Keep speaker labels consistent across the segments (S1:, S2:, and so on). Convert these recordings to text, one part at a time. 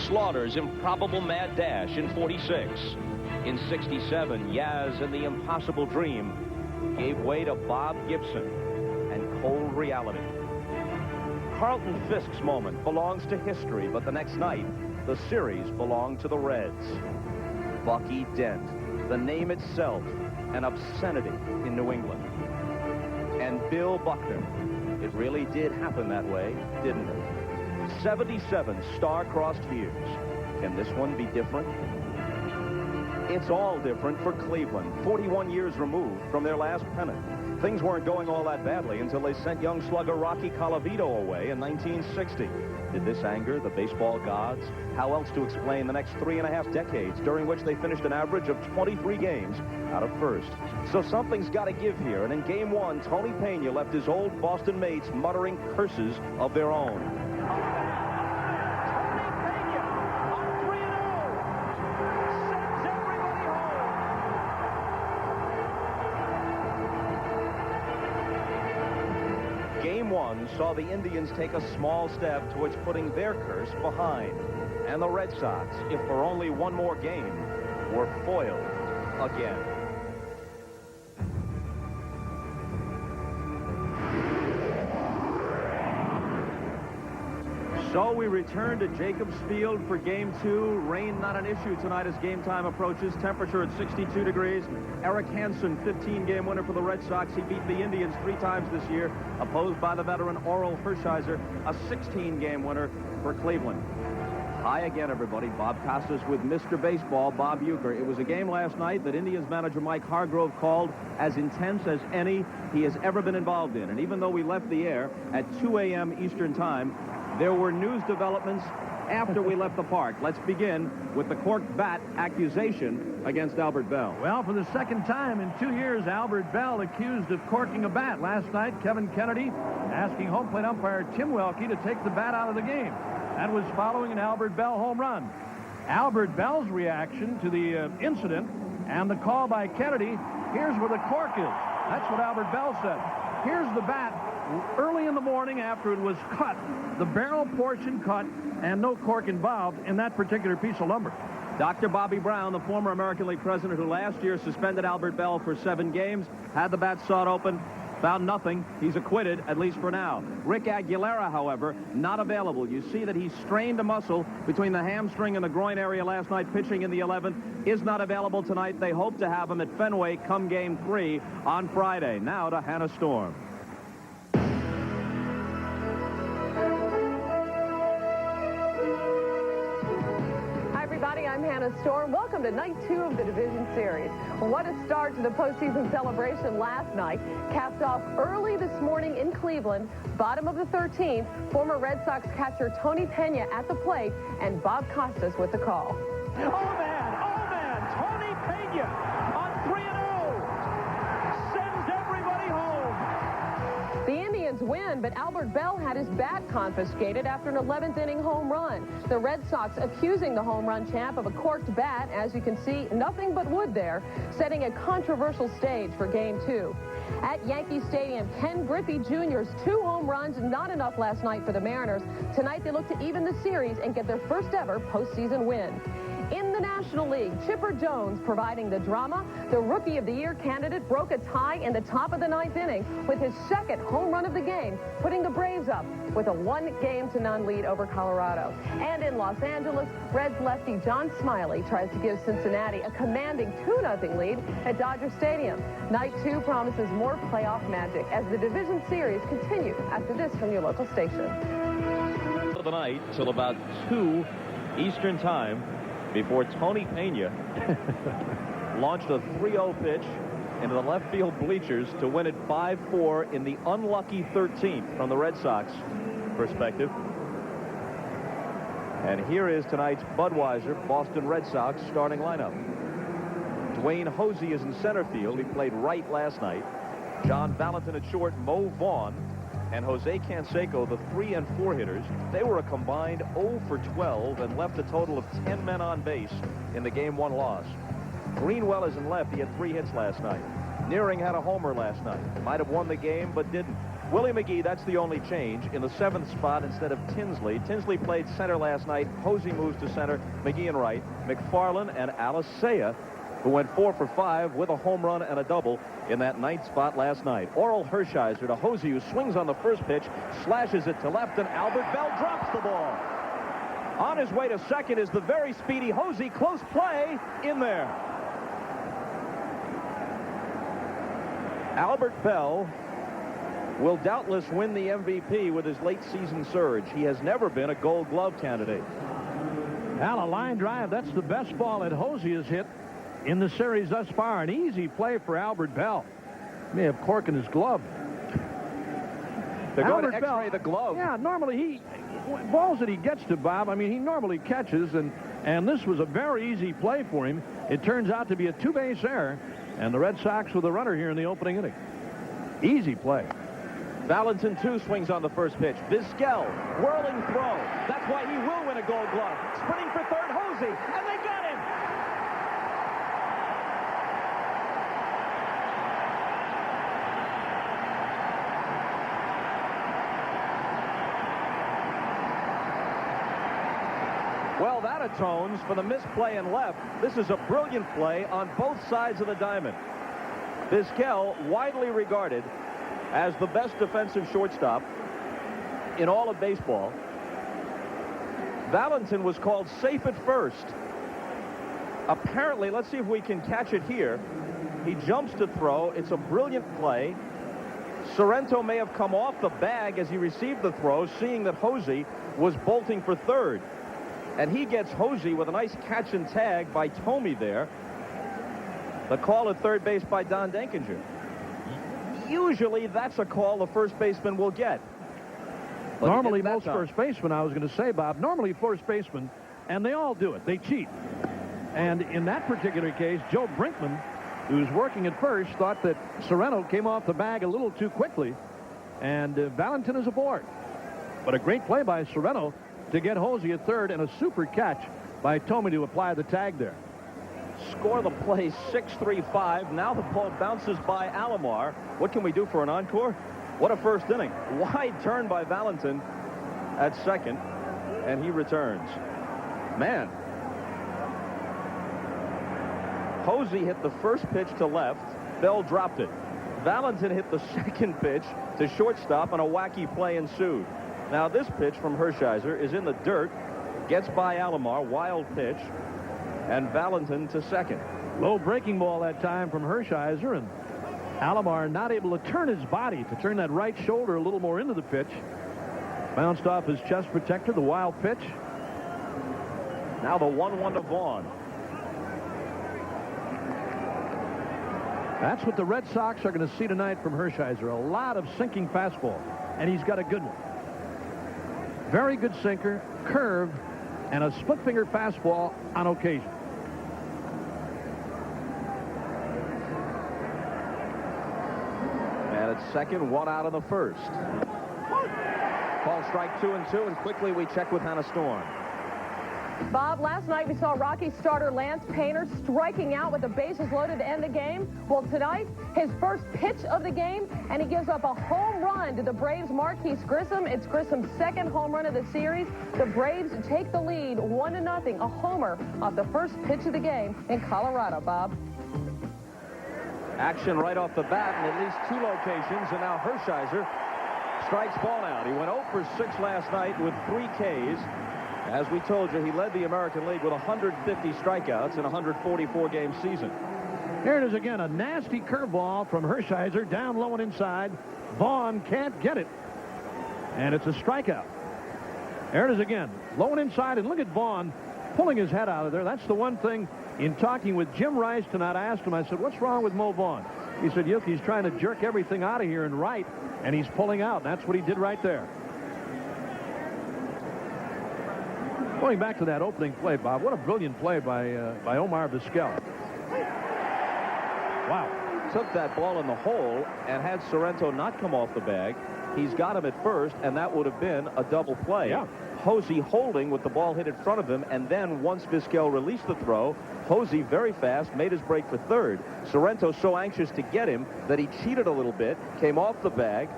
S1: Slaughter's improbable mad dash in 46. In 67, Yaz and the Impossible Dream gave way to Bob Gibson and cold reality. Carlton Fisk's moment belongs to history, but the next night, the series belonged to the Reds. Bucky Dent, the name itself, an obscenity in New England. And Bill Buckner. It really did happen that way, didn't it? 77 star-crossed years. Can this one be different? It's all different for Cleveland, 41 years removed from their last pennant. Things weren't going all that badly until they sent young slugger Rocky Colavito away in 1960. Did this anger the baseball gods? How else to explain the next 3.5 decades during which they finished an average of 23 games out of first? So something's got to give here, and in Game 1, Tony Pena left his old Boston mates muttering curses of their own. Game 1 saw the Indians take a small step towards putting their curse behind. And the Red Sox, if for only one more game, were foiled again. So we return to Jacobs Field for Game 2. Rain not an issue tonight as game time approaches. Temperature at 62 degrees. Erik Hanson, 15-game winner for the Red Sox. He beat the Indians 3 times this year, opposed by the veteran Orel Hershiser, a 16-game winner for Cleveland. Hi again, everybody. Bob Costas with Mr. Baseball, Bob Uecker. It was a game last night that Indians manager Mike Hargrove called as intense as any he has ever been involved in. And even though we left the air at 2 a.m. Eastern Time, there were news developments after we left the park. Let's begin with the corked bat accusation against Albert Bell.
S2: Well, for the second time in 2 years, Albert Bell accused of corking a bat. Last night, Kevin Kennedy asking home plate umpire Tim Welke to take the bat out of the game. That was following an Albert Bell home run. Albert Bell's reaction to the incident and the call by Kennedy, here's where the cork is. That's what Albert Bell said. Here's the bat early in the morning after it was cut, the barrel portion cut, and no cork involved in that particular piece of lumber.
S1: Dr. Bobby Brown, the former American League president who last year suspended Albert Bell for 7 games, had the bat sawed open, found nothing. He's acquitted, at least for now. Rick Aguilera, however, not available. You see that he strained a muscle between the hamstring and the groin area last night, pitching in the 11th. Is not available tonight. They hope to have him at Fenway come Game 3 on Friday. Now to Hannah Storm.
S3: I'm Hannah Storm. Welcome to Night 2 of the Division Series. What a start to the postseason celebration last night. Capped off early this morning in Cleveland. Bottom of the 13th, former Red Sox catcher Tony Pena at the plate, and Bob Costas with the call.
S2: Oh, man, Tony Pena on 3-0 sends everybody home.
S3: The Indians win, but Albert Bell had his bat confiscated after an 11th inning home run. The Red Sox accusing the home run champ of a corked bat. As you can see, nothing but wood there, setting a controversial stage for Game 2. At Yankee Stadium, Ken Griffey Jr.'s 2 home runs, not enough last night for the Mariners. Tonight they look to even the series and get their first ever postseason win. In the National League, Chipper Jones providing the drama. The Rookie of the Year candidate broke a tie in the top of the 9th inning with his 2nd home run of the game, putting the Braves up with a 1-0 lead over Colorado. And in Los Angeles, Reds lefty John Smiley tries to give Cincinnati a commanding 2-0 lead at Dodger Stadium. Night 2 promises more playoff magic as the division series continue after this from your local station.
S1: Of the night till about 2 Eastern Time, before Tony Pena launched a 3-0 pitch into the left field bleachers to win it 5-4 in the unlucky 13th from the Red Sox perspective. And here is tonight's Budweiser Boston Red Sox starting lineup. Dwayne Hosey is in center field. He played right last night. John Valentin at short, Mo Vaughn, and Jose Canseco, the 3 and 4 hitters. They were a combined 0 for 12 and left a total of 10 men on base in the Game 1 loss. Greenwell is in left. He had 3 hits last night. Nearing had a homer last night. Might have won the game, but didn't. Willie McGee, that's the only change. In the 7th spot instead of Tinsley. Tinsley played center last night. Hosey moves to center. McGee in right. McFarland and Alicea, who went 4 for 5 with a home run and a double in that 9th spot last night. Orel Hershiser to Hosey, who swings on the first pitch, slashes it to left, and Albert Bell drops the ball. On his way to second is the very speedy Hosey. Close play in there. Albert Bell will doubtless win the MVP with his late season surge. He has never been a Gold Glove candidate.
S2: Al, a line drive, that's the best ball that Hosey has hit in the series thus far. An easy play for Albert Bell. May have cork in his glove.
S1: They're going to x-ray the glove.
S2: Yeah, normally balls that he gets to, Bob, I mean, he normally catches, and this was a very easy play for him. It turns out to be a 2-base error, and the Red Sox with a runner here in the opening inning. Easy play.
S1: Valentin, too, swings on the first pitch. Vizquel, whirling throw. That's why he will win a Gold Glove. Sprinting for third, Hosey, and they got him! Well, that atones for the misplay in left. This is a brilliant play on both sides of the diamond. Vizquel, widely regarded as the best defensive shortstop in all of baseball. Valentin was called safe at first. Apparently, let's see if we can catch it here. He jumps to throw. It's a brilliant play. Sorrento may have come off the bag as he received the throw, seeing that Hosey was bolting for third. And he gets Hosey with a nice catch and tag by Thome there. The call at third base by Don Denkinger. Usually that's a call the first baseman will get. But
S2: normally most first basemen, I was going to say, Bob, normally first basemen, and they all do it, they cheat. And in that particular case, Joe Brinkman, who's working at first, thought that Sorrento came off the bag a little too quickly, and Valentin is aboard. But a great play by Sorrento to get Hosey at third, and a super catch by Thome to apply the tag there.
S1: Score the play 6-3-5. Now the ball bounces by Alomar. What can we do for an encore? What a first inning. Wide turn by Valentin at second, and he returns. Man. Hosey hit the first pitch to left. Bell dropped it. Valentin hit the second pitch to shortstop, and a wacky play ensued. Now this pitch from Hershiser is in the dirt. Gets by Alomar. Wild pitch. And Valentin to second.
S2: Low breaking ball that time from Hershiser, and Alomar not able to turn his body to turn that right shoulder a little more into the pitch. Bounced off his chest protector, the wild pitch.
S1: Now the 1-1 to Vaughn.
S2: That's what the Red Sox are going to see tonight from Hershiser. A lot of sinking fastball, and he's got a good one. Very good sinker, curve, and a split-finger fastball on occasion.
S1: And it's second, one out of the first. Call strike 2-2, and quickly we check with Hannah Storm.
S3: Bob, last night we saw Rockies starter Lance Painter striking out with the bases loaded to end the game. Well, tonight, his first pitch of the game, and he gives up a home run to the Braves' Marquise Grissom. It's Grissom's second home run of the series. The Braves take the lead 1-0, a homer off the first pitch of the game in Colorado, Bob.
S1: Action right off the bat in at least two locations, and now Hershiser strikes ball out. He went 0 for 6 last night with 3 Ks. As we told you, he led the American League with 150 strikeouts in a 144-game season.
S2: Here it is again, a nasty curveball from Hershiser, down low and inside. Vaughn can't get it, and it's a strikeout. There it is again, low and inside, and look at Vaughn pulling his head out of there. That's the one thing in talking with Jim Rice tonight. I asked him, I said, what's wrong with Mo Vaughn? He said, he's trying to jerk everything out of here and right, and he's pulling out. And that's what he did right there. Going back to that opening play, Bob, what a brilliant play by Omar Vizquel. Wow.
S1: Took that ball in the hole, and had Sorrento not come off the bag, he's got him at first, and that would have been a double play.
S2: Yeah.
S1: Hosey holding with the ball hit in front of him, and then once Vizquel released the throw, Hosey very fast made his break for third. Sorrento so anxious to get him that he cheated a little bit, came off the bag,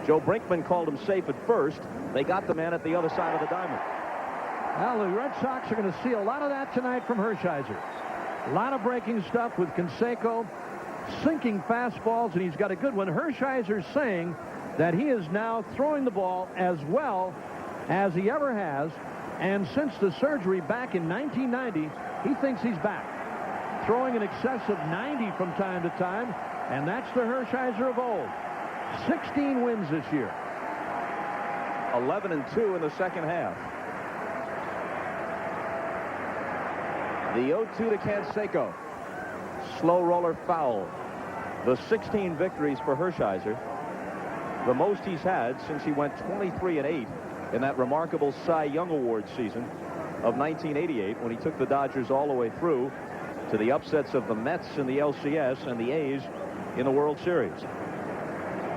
S1: Joe Brinkman called him safe at first. They got the man at the other side of the diamond.
S2: Well, the Red Sox are going to see a lot of that tonight from Hershiser. A lot of breaking stuff with Canseco, sinking fastballs, and he's got a good one. Hershiser's saying that he is now throwing the ball as well as he ever has, and since the surgery back in 1990, he thinks he's back. Throwing in excess of 90 from time to time, and that's the Hershiser of old. 16 wins this year.
S1: 11-2 in the second half. The 0-2 to Canseco. Slow roller foul. The 16 victories for Hershiser. The most he's had since he went 23-8 in that remarkable Cy Young Award season of 1988 when he took the Dodgers all the way through to the upsets of the Mets in the LCS and the A's in the World Series.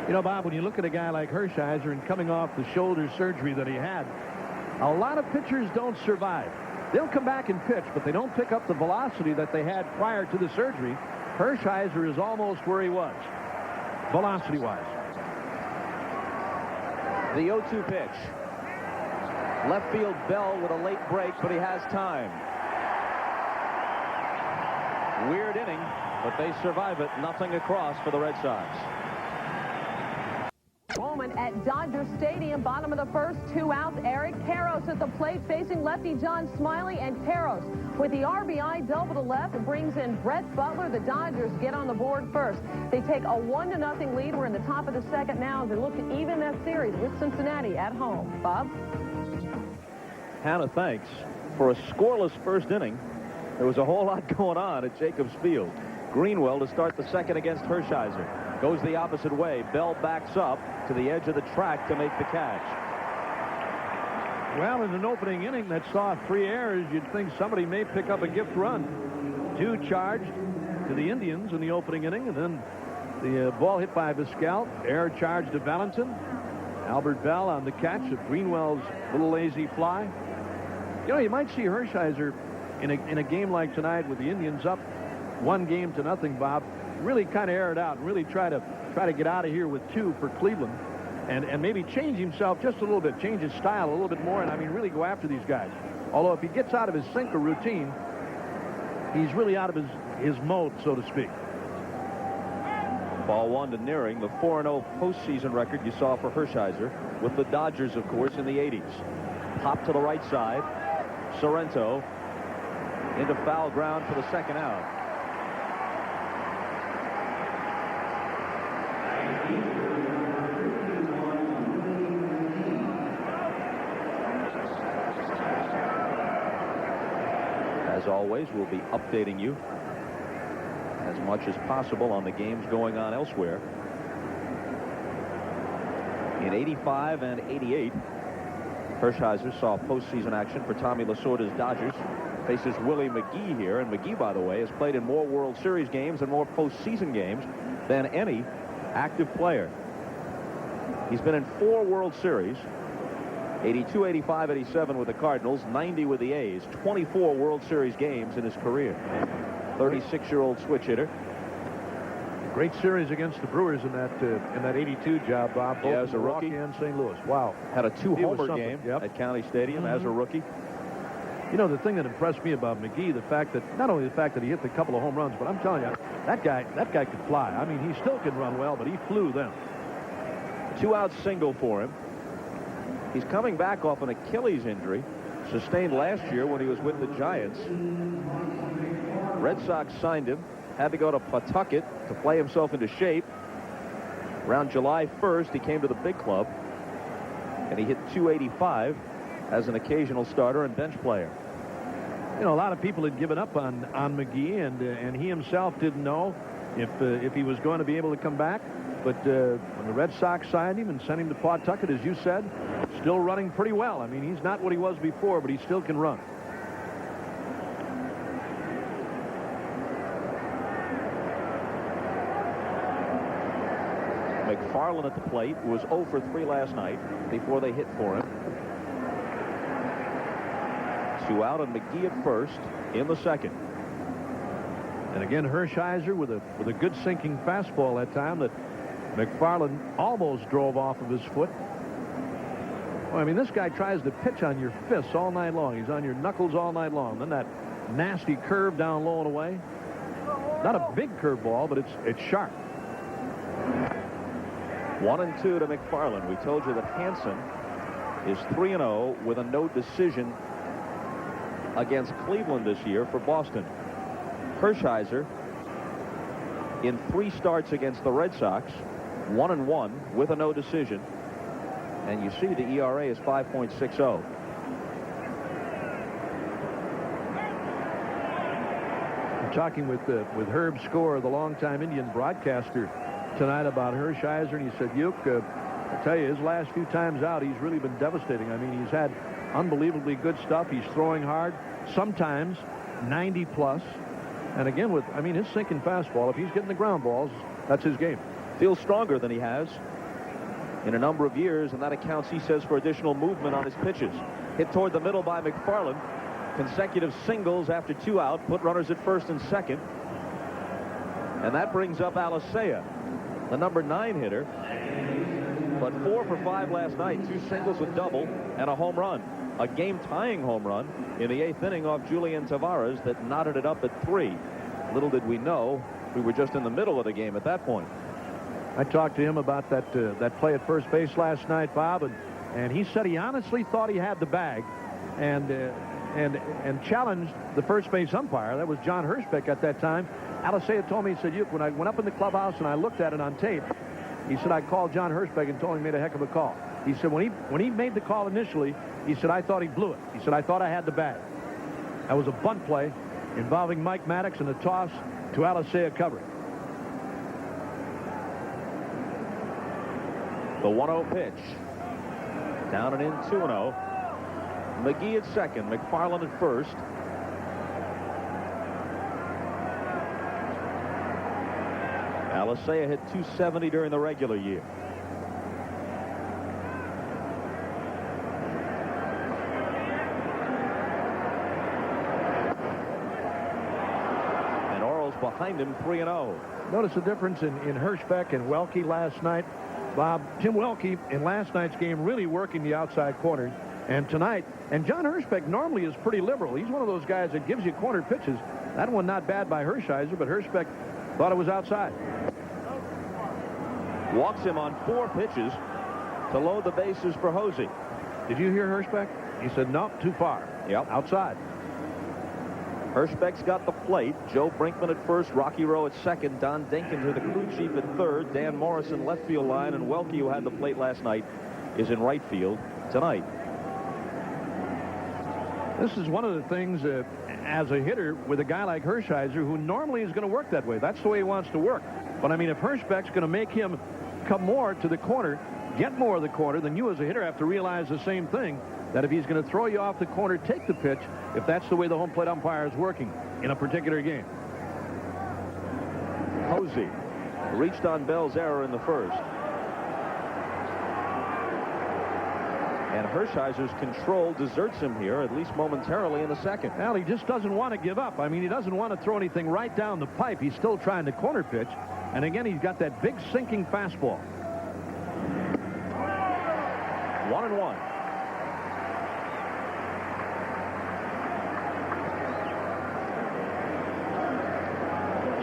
S2: You know, Bob, when you look at a guy like Hershiser and coming off the shoulder surgery that he had, a lot of pitchers don't survive. They'll come back and pitch, but they don't pick up the velocity that they had prior to the surgery. Hershiser is almost where he was, velocity-wise.
S1: The 0-2 pitch. Left field Bell with a late break, but he has time. Weird inning, but they survive it. Nothing across for the Red Sox.
S3: Moment at Dodger Stadium, bottom of the first, 2 outs. Erik Karros at the plate facing lefty John Smiley, and Karros with the RBI double to left brings in Brett Butler. The Dodgers get on the board first. They take a 1-0 lead. We're in the top of the second now as they look to even that series with Cincinnati at home. Bob?
S1: Hannah, thanks. For a scoreless first inning, there was a whole lot going on at Jacobs Field. Greenwell to start the second against Hershiser. Goes the opposite way. Bell backs up to the edge of the track to make the catch.
S2: Well, in an opening inning that saw 3 errors, you'd think somebody may pick up a gift run. 2 charged to the Indians in the opening inning, and then the ball hit by Vizquel. Error charged to Valentin. Albert Bell on the catch of Greenwell's little lazy fly. You know, you might see Hershiser in a game like tonight with the Indians up 1-0, Bob, really kind of air it out and really try to get out of here with 2 for Cleveland, and maybe change himself just a little bit, change his style a little bit more, and I mean really go after these guys. Although if he gets out of his sinker routine, he's really out of his mode, so to speak.
S1: Ball 1 to Nearing, the 4-0 postseason record you saw for Hershiser with the Dodgers, of course, in the 80s. Pop to the right side. Sorrento into foul ground for the second out. As always, we'll be updating you as much as possible on the games going on elsewhere. In 85 and 88, Hershiser saw postseason action for Tommy Lasorda's Dodgers. Faces Willie McGee here, and McGee, by the way, has played in more World Series games and more postseason games than any active player. He's been in 4 World Series, 82, 85, 87 with the Cardinals, 90 with the A's, 24 World Series games in his career. 36-year-old switch hitter.
S2: Great series against the Brewers in that 82 job, Bob.
S1: Yeah, as a rookie.
S2: And St. Louis. Wow.
S1: Had a 2-homer game at County Stadium as a rookie.
S2: You know, the thing that impressed me about McGee, not only the fact that he hit a couple of home runs, but I'm telling you, that guy could fly. I mean, he still can run well, but he flew them.
S1: 2-out single for him. He's coming back off an Achilles injury sustained last year when he was with the Giants. Red Sox signed him, had to go to Pawtucket to play himself into shape. Around July 1st, he came to the big club, and he hit .285 as an occasional starter and bench player.
S2: You know, a lot of people had given up on McGee, and he himself didn't know if he was going to be able to come back. But when the Red Sox signed him and sent him to Pawtucket, as you said, still running pretty well. I mean, he's not what he was before, but he still can run.
S1: McFarland at the plate was 0 for 3 last night before they hit for him. 2 out and McGee at first in the second.
S2: And again, Hershiser with a good sinking fastball that time that McFarland almost drove off of his foot. Well, I mean, this guy tries to pitch on your fists all night long. He's on your knuckles all night long. Then that nasty curve down low and away. Not a big curveball, but it's sharp.
S1: 1-2 to McFarland. We told you that Hanson is 3-0 with a no decision against Cleveland this year for Boston. Hershiser in 3 starts against the Red Sox, 1-1 with a no decision. And you see the ERA is 5.60.
S2: I'm talking with Herb Score, the longtime Indian broadcaster, tonight about Hershiser, and he said, Uke, I tell you, his last few times out, he's really been devastating. I mean, he's had unbelievably good stuff. He's throwing hard, sometimes 90 plus. And again, with, I mean, his sinking fastball, if he's getting the ground balls, that's his game.
S1: Feels stronger than he has in a number of years, and that accounts, he says, for additional movement on his pitches. Hit toward the middle by McFarland. Consecutive singles after 2 out, put runners at first and second. And that brings up Alicea, the number 9 hitter. But 4 for 5 last night, 2 singles, a double, and a home run. A game-tying home run in the 8th inning off Julian Tavares that knotted it up at 3. Little did we know, we were just in the middle of the game at that point.
S2: I talked to him about that play at first base last night, Bob, and he said he honestly thought he had the bag, and challenged the first base umpire. That was John Hirschbeck at that time. Alicea told me, he said, when I went up in the clubhouse and I looked at it on tape, he said, I called John Hirschbeck and told him he made a heck of a call. He said, when he made the call initially, he said, I thought he blew it. He said, I thought I had the bag. That was a bunt play involving Mike Maddox and a toss to Alicea covering.
S1: The 1-0 pitch. Down and in, 2-0. McGee at second, McFarland at first. Alicea hit .270 during the regular year. And Orel's behind him, 3-0.
S2: Notice the difference in Hirschbeck and Welke last night. Bob, Tim Welke in last night's game really working the outside corners. And tonight, and John Hirschbeck normally is pretty liberal. He's one of those guys that gives you corner pitches. That one not bad by Hershiser, but Hirschbeck thought it was outside.
S1: Walks him on 4 pitches to load the bases for Hosey.
S2: Did you hear Hirschbeck? He said, no, too far.
S1: Yep.
S2: Outside.
S1: Hirschbeck's got the plate. Joe Brinkman at first, Rocky Rowe at second, Don Dinkins with the crew chief at third, Dan Morrison left field line, and Welke, who had the plate last night, is in right field tonight.
S2: This is one of the things as a hitter with a guy like Hershiser, who normally is going to work that way. That's the way he wants to work. But I mean, if Hirschbeck's going to make him come more to the corner, get more of the corner, then you as a hitter have to realize the same thing, that if he's going to throw you off the corner, take the pitch, if that's the way the home plate umpire is working in a particular game.
S1: Hosey reached on Bell's error in the first. And Hershiser's control deserts him here, at least momentarily, in the second.
S2: Well, he just doesn't want to give up. I mean, he doesn't want to throw anything right down the pipe. He's still trying to corner pitch. And again, he's got that big sinking fastball.
S1: 1-1.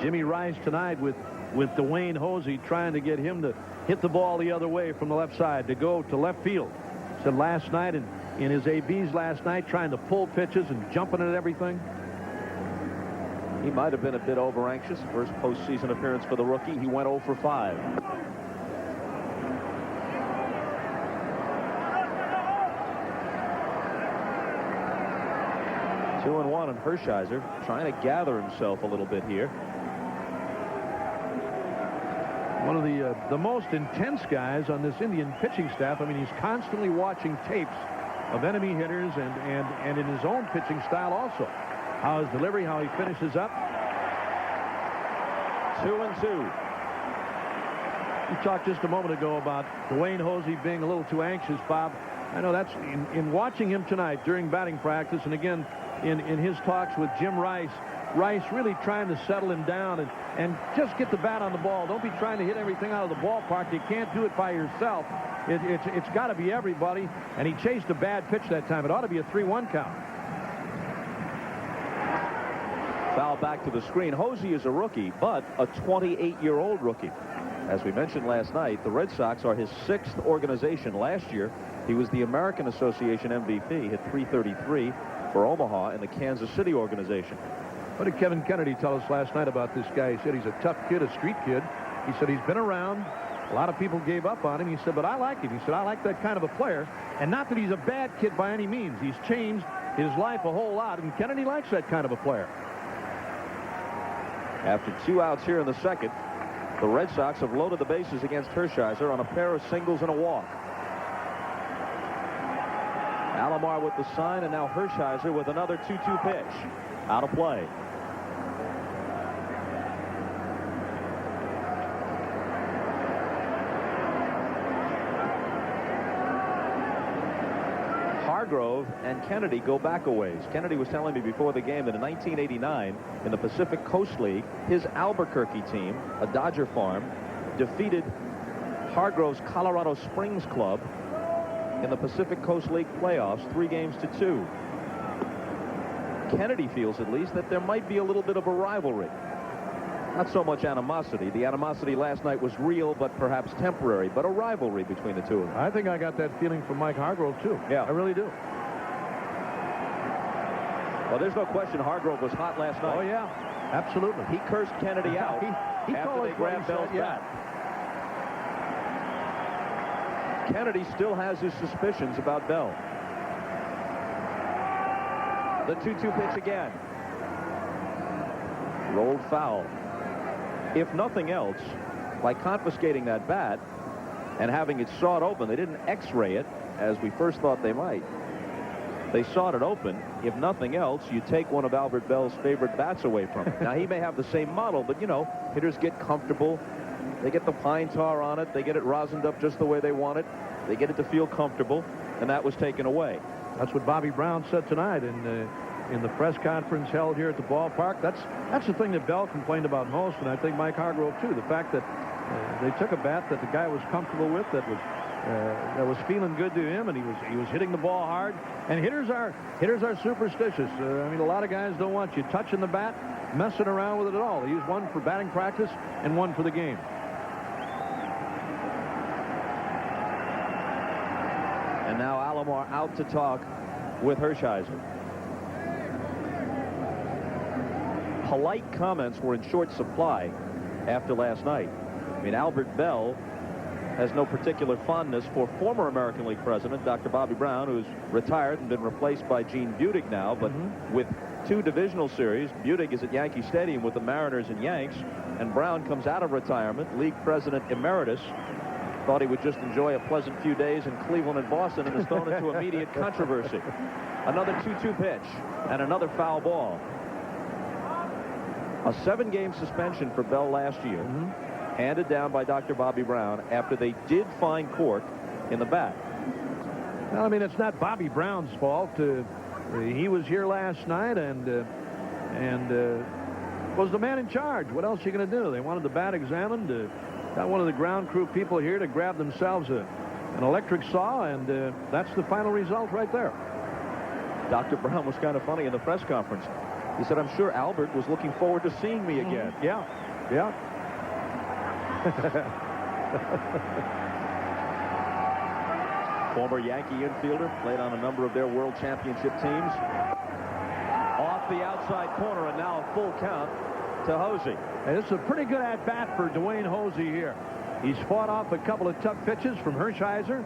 S2: Jimmy Rice tonight with Dwayne Hosey trying to get him to hit the ball the other way from the left side, to go to left field. Said last night in his ABs last night, trying to pull pitches and jumping at everything.
S1: He might have been a bit over-anxious. First postseason appearance for the rookie. He went 0 for 5. Two and 1 on Hershiser, trying to gather himself a little bit here.
S2: One of the most intense guys on this Indian pitching staff. I mean, he's constantly watching tapes of enemy hitters and in his own pitching style also. How his delivery, how he finishes up.
S1: 2-2.
S2: We talked just a moment ago about Dwayne Hosey being a little too anxious, Bob. I know that's in watching him tonight during batting practice, and again in his talks with Jim Rice Rice really trying to settle him down and just get the bat on the ball. Don't be trying to hit everything out of the ballpark. You can't do it by yourself. It's got to be everybody. And he chased a bad pitch that time. It ought to be a 3-1 count.
S1: Foul back to the screen. Hosey is a rookie, but a 28-year-old rookie. As we mentioned last night, the Red Sox are his 6th organization. Last year, he was the American Association MVP, hit .333 for Omaha in the Kansas City organization.
S2: What did Kevin Kennedy tell us last night about this guy? He said he's a tough kid, a street kid. He said he's been around. A lot of people gave up on him. He said, but I like him. He said, I like that kind of a player. And not that he's a bad kid by any means. He's changed his life a whole lot, and Kennedy likes that kind of a player.
S1: After 2 outs here in the second, the Red Sox have loaded the bases against Hershiser on a pair of singles and a walk. Alomar with the sign, and now Hershiser with another 2-2 pitch. Out of play. Hargrove and Kennedy go back a ways. Kennedy was telling me before the game that in 1989 in the Pacific Coast League, his Albuquerque team, a Dodger farm, defeated Hargrove's Colorado Springs club in the Pacific Coast League playoffs 3-2. Kennedy feels at least that there might be a little bit of a rivalry. Not so much animosity. The animosity last night was real, but perhaps temporary, but a rivalry between the two of them.
S2: I think I got that feeling from Mike Hargrove, too.
S1: Yeah.
S2: I really do.
S1: Well, there's no question Hargrove was hot last night.
S2: Oh, yeah. Absolutely.
S1: He cursed Kennedy out
S2: he
S1: after they grabbed Bell's bat. Kennedy still has his suspicions about Bell. The 2-2 pitch again. Rolled foul. If nothing else, by confiscating that bat and having it sawed open, they didn't x-ray it as we first thought they might. They sawed it open. If nothing else, you take one of Albert Bell's favorite bats away from him. Now, he may have the same model, but, you know, hitters get comfortable. They get the pine tar on it. They get it rosined up just the way they want it. They get it to feel comfortable, and that was taken away.
S2: That's what Bobby Brown said tonight in the press conference held here at the ballpark. That's the thing that Bell complained about most, and I think Mike Hargrove too. The fact that they took a bat that the guy was comfortable with, that was feeling good to him, and he was hitting the ball hard. And hitters are superstitious. I mean, a lot of guys don't want you touching the bat, messing around with it at all. They use one for batting practice and one for the game.
S1: And now Alomar out to talk with Hershiser. Polite comments were in short supply after last night. I mean, Albert Bell has no particular fondness for former American League president Dr. Bobby Brown, who's retired and been replaced by Gene Budig now. But with 2 divisional series, Budig is at Yankee Stadium with the Mariners and Yanks, and Brown comes out of retirement, league president emeritus. Thought he would just enjoy a pleasant few days in Cleveland and Boston, and is thrown into immediate controversy. Another 2-2 pitch and another foul ball. A 7-game suspension for Bell last year, handed down by Dr. Bobby Brown after they did find cork in the bat.
S2: Well, I mean, it's not Bobby Brown's fault. He was here last night and was the man in charge. What else are you going to do? They wanted the bat examined. Got one of the ground crew people here to grab themselves an electric saw, and that's the final result right there.
S1: Dr. Brown was kind of funny in the press conference. He said, I'm sure Albert was looking forward to seeing me again.
S2: Yeah.
S1: Former Yankee infielder, played on a number of their world championship teams. Off the outside corner, and now a full count to Hosey.
S2: And it's a pretty good at-bat for Dwayne Hosey here. He's fought off a couple of tough pitches from Hershiser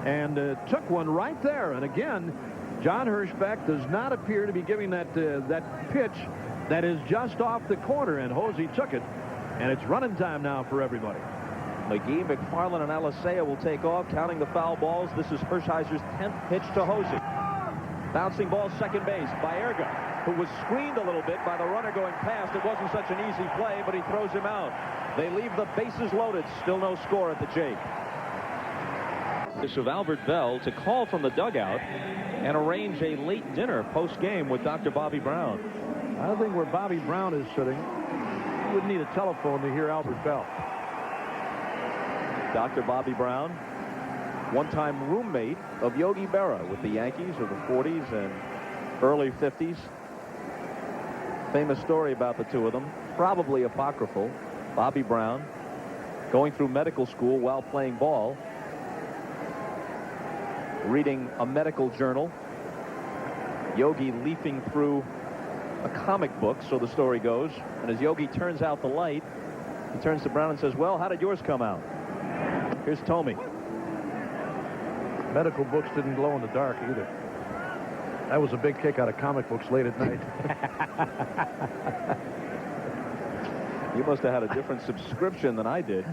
S2: and took one right there. And again, John Hirschbeck does not appear to be giving that pitch that is just off the corner, and Hosey took it, and it's running time now for everybody.
S1: McGee, McFarland, and Alicea will take off, counting the foul balls. This is Hershiser's 10th pitch to Hosey. Bouncing ball, second base, Baerga, who was screened a little bit by the runner going past. It wasn't such an easy play, but he throws him out. They leave the bases loaded. Still no score at the Jake. This of Albert Bell to call from the dugout and arrange a late dinner post-game with Dr. Bobby Brown.
S2: I think where Bobby Brown is sitting, you wouldn't need a telephone to hear Albert Bell.
S1: Dr. Bobby Brown, one-time roommate of Yogi Berra with the Yankees of the 40s and early 50s. Famous story about the two of them, probably apocryphal. Bobby Brown going through medical school while playing ball, reading a medical journal. Yogi leafing through a comic book, so the story goes. And as Yogi turns out the light, he turns to Brown and says, "Well, how did yours come out?" Here's Tommy.
S2: Medical books didn't glow in the dark either. That was a big kick out of comic books late at night.
S1: You must have had a different subscription than I did.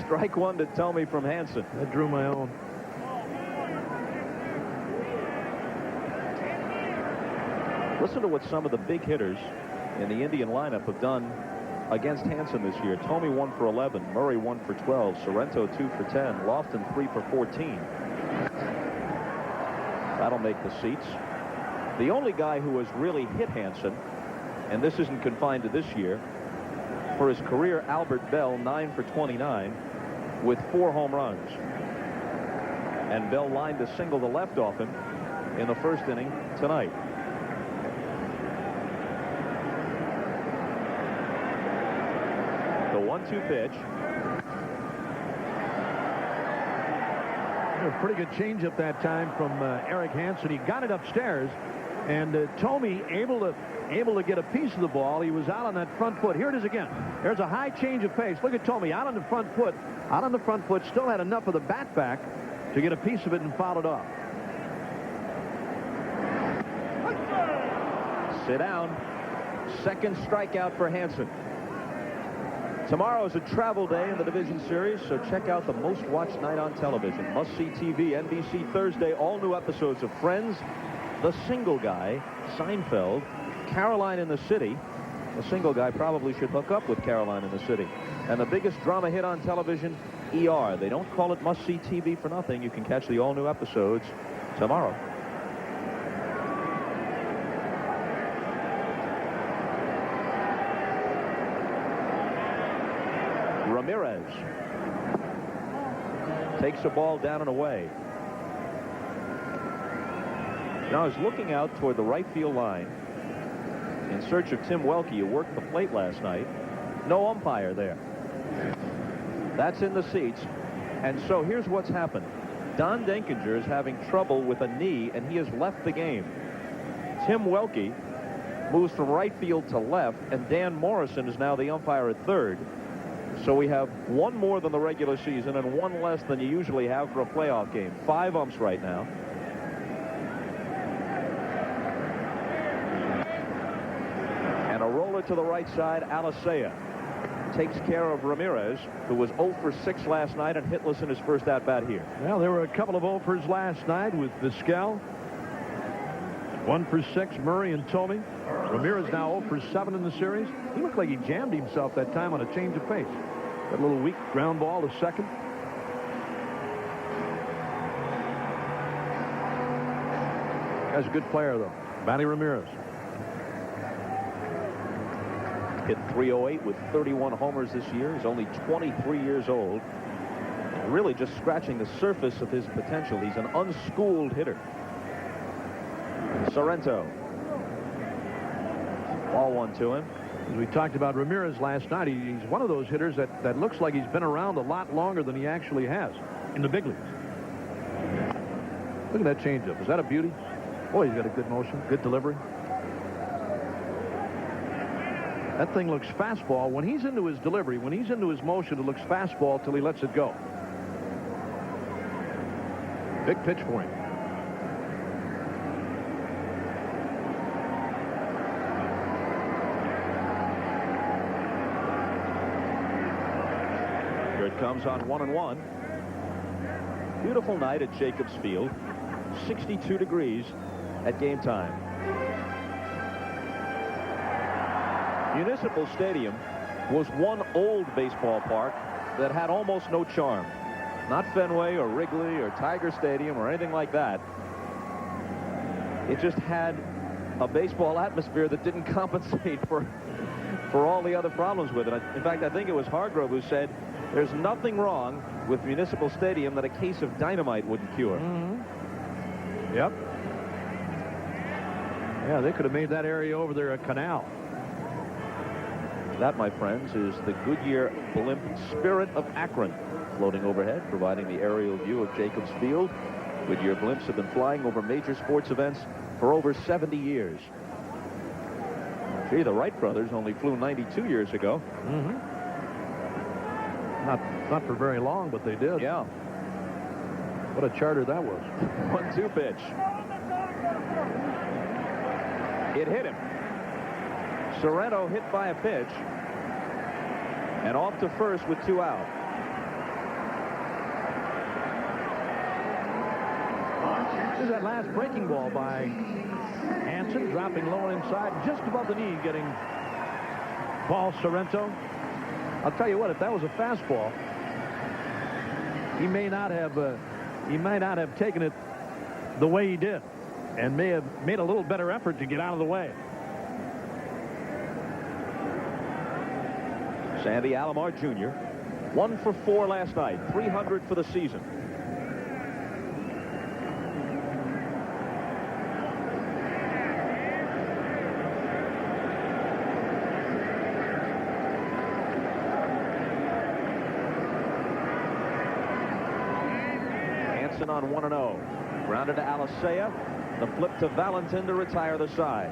S1: Strike one to Tommy from Hanson.
S2: I drew my own.
S1: Listen to what some of the big hitters in the Indian lineup have done against Hanson this year. Tomey 1 for 11, Murray 1 for 12, Sorrento 2 for 10, Lofton 3 for 14. That'll make the seats. The only guy who has really hit Hanson, and this isn't confined to this year, for his career, Albert Bell, 9 for 29 with 4 home runs. And Bell lined a single to left off him in the first inning tonight. The 1-2 pitch.
S2: A pretty good changeup that time from Erik Hanson. He got it upstairs, and Tomey able to get a piece of the ball. He was out on that front foot. Here it is again. There's a high change of pace. Look at Tomey out on the front foot. Out on the front foot, still had enough of the bat back to get a piece of it and foul it off.
S1: Sit down. Second strikeout for Hanson. Tomorrow is a travel day in the division series, so check out the most watched night on television. Must-see TV, NBC Thursday, all new episodes of Friends, The Single Guy, Seinfeld, Caroline in the City. The Single Guy probably should hook up with Caroline in the City. And the biggest drama hit on television, ER. They don't call it must-see TV for nothing. You can catch the all-new episodes tomorrow. Ramirez takes the ball down and away. Now he's looking out toward the right field line in search of Tim Welke, who worked the plate last night. No umpire there. That's in the seats. And so here's what's happened. Don Denkinger is having trouble with a knee, and he has left the game. Tim Welke moves from right field to left, and Dan Morrison is now the umpire at third. So we have one more than the regular season and one less than you usually have for a playoff game. 5 umps right now. And a roller to the right side. Alicea takes care of Ramirez, who was 0 for 6 last night and hitless in his first at-bat here.
S2: Well, there were a couple of 0 fors last night with Vizquel. 1 for 6, Murray and Tomey. Ramirez now 0 for 7 in the series. He looked like he jammed himself that time on a change of pace. That little weak ground ball to second. Guy's a good player, though. Manny Ramirez.
S1: Hit .308 with 31 homers this year. He's only 23 years old. Really just scratching the surface of his potential. He's an unschooled hitter. Sorrento. Ball 1 to him.
S2: As we talked about Ramirez last night, he's one of those hitters that looks like he's been around a lot longer than he actually has in the big leagues. Look at that changeup. Is that a beauty? Boy, he's got a good motion, good delivery. That thing looks fastball. When he's into his delivery, when he's into his motion, it looks fastball till he lets it go. Big pitch for him.
S1: Here it comes on 1-1. Beautiful night at Jacobs Field. 62 degrees at game time. Municipal Stadium was one old baseball park that had almost no charm. Not Fenway or Wrigley or Tiger Stadium or anything like that. It just had a baseball atmosphere that didn't compensate for all the other problems with it. In fact, I think it was Hargrove who said there's nothing wrong with Municipal Stadium that a case of dynamite wouldn't cure.
S2: Mm-hmm. Yep. Yeah, they could have made that area over there a canal.
S1: That, my friends, is the Goodyear blimp Spirit of Akron floating overhead, providing the aerial view of Jacobs Field. Goodyear blimps have been flying over major sports events for over 70 years. Gee, the Wright brothers only flew 92 years ago.
S2: Mm-hmm. Not for very long, but they did.
S1: Yeah.
S2: What a charter that was.
S1: 1-2 pitch. It hit him. Sorrento hit by a pitch. And off to first with 2 out.
S2: This is that last breaking ball by Hanson, dropping low and inside, just above the knee, getting Paul Sorrento. I'll tell you what, if that was a fastball, he might not have taken it the way he did, and may have made a little better effort to get out of the way.
S1: Sandy Alomar Jr. 1 for 4 last night, 300 for the season. Hanson on 1-0. Grounded to Alicea. The flip to Valentin to retire the side.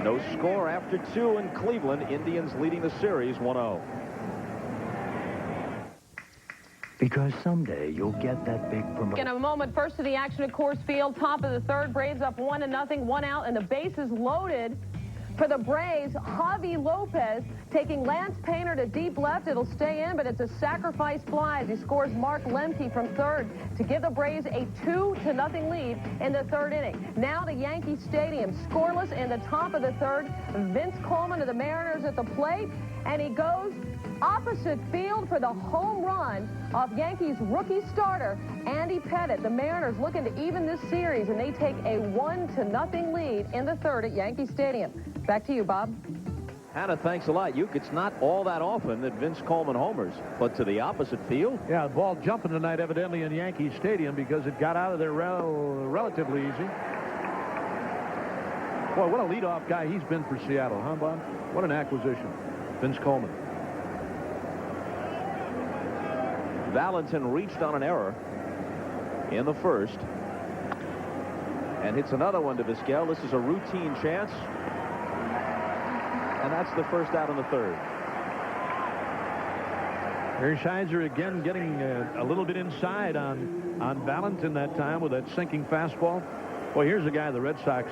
S1: No score after 2 in Cleveland. Indians leading the series 1-0.
S4: Because someday you'll get that big promotion.
S3: In a moment, first to the action at Coors Field. Top of the third, Braves up 1-0, 1 out, and the bases loaded for the Braves. Javi Lopez taking Lance Painter to deep left. It'll stay in, but it's a sacrifice fly as he scores Mark Lemke from third to give the Braves a 2-0 lead in the third inning. Now to Yankee Stadium, scoreless in the top of the third. Vince Coleman of the Mariners at the plate, and he goes opposite field for the home run off Yankees rookie starter Andy Pettitte. The Mariners looking to even this series, and they take a 1-0 lead in the third at Yankee Stadium. Back to you, Bob.
S1: Hannah, thanks a lot. It's not all that often that Vince Coleman homers, but to the opposite field.
S2: Yeah, the ball jumping tonight evidently in Yankee Stadium because it got out of there relatively easy. Boy, what a leadoff guy he's been for Seattle, huh, Bob? What an acquisition, Vince Coleman.
S1: Valentin reached on an error in the first and hits another one to Vizquel. This is a routine chance, and that's the first out in the third.
S2: Hershiser again getting a little bit inside on Valentin that time with that sinking fastball. Well, here's a guy the Red Sox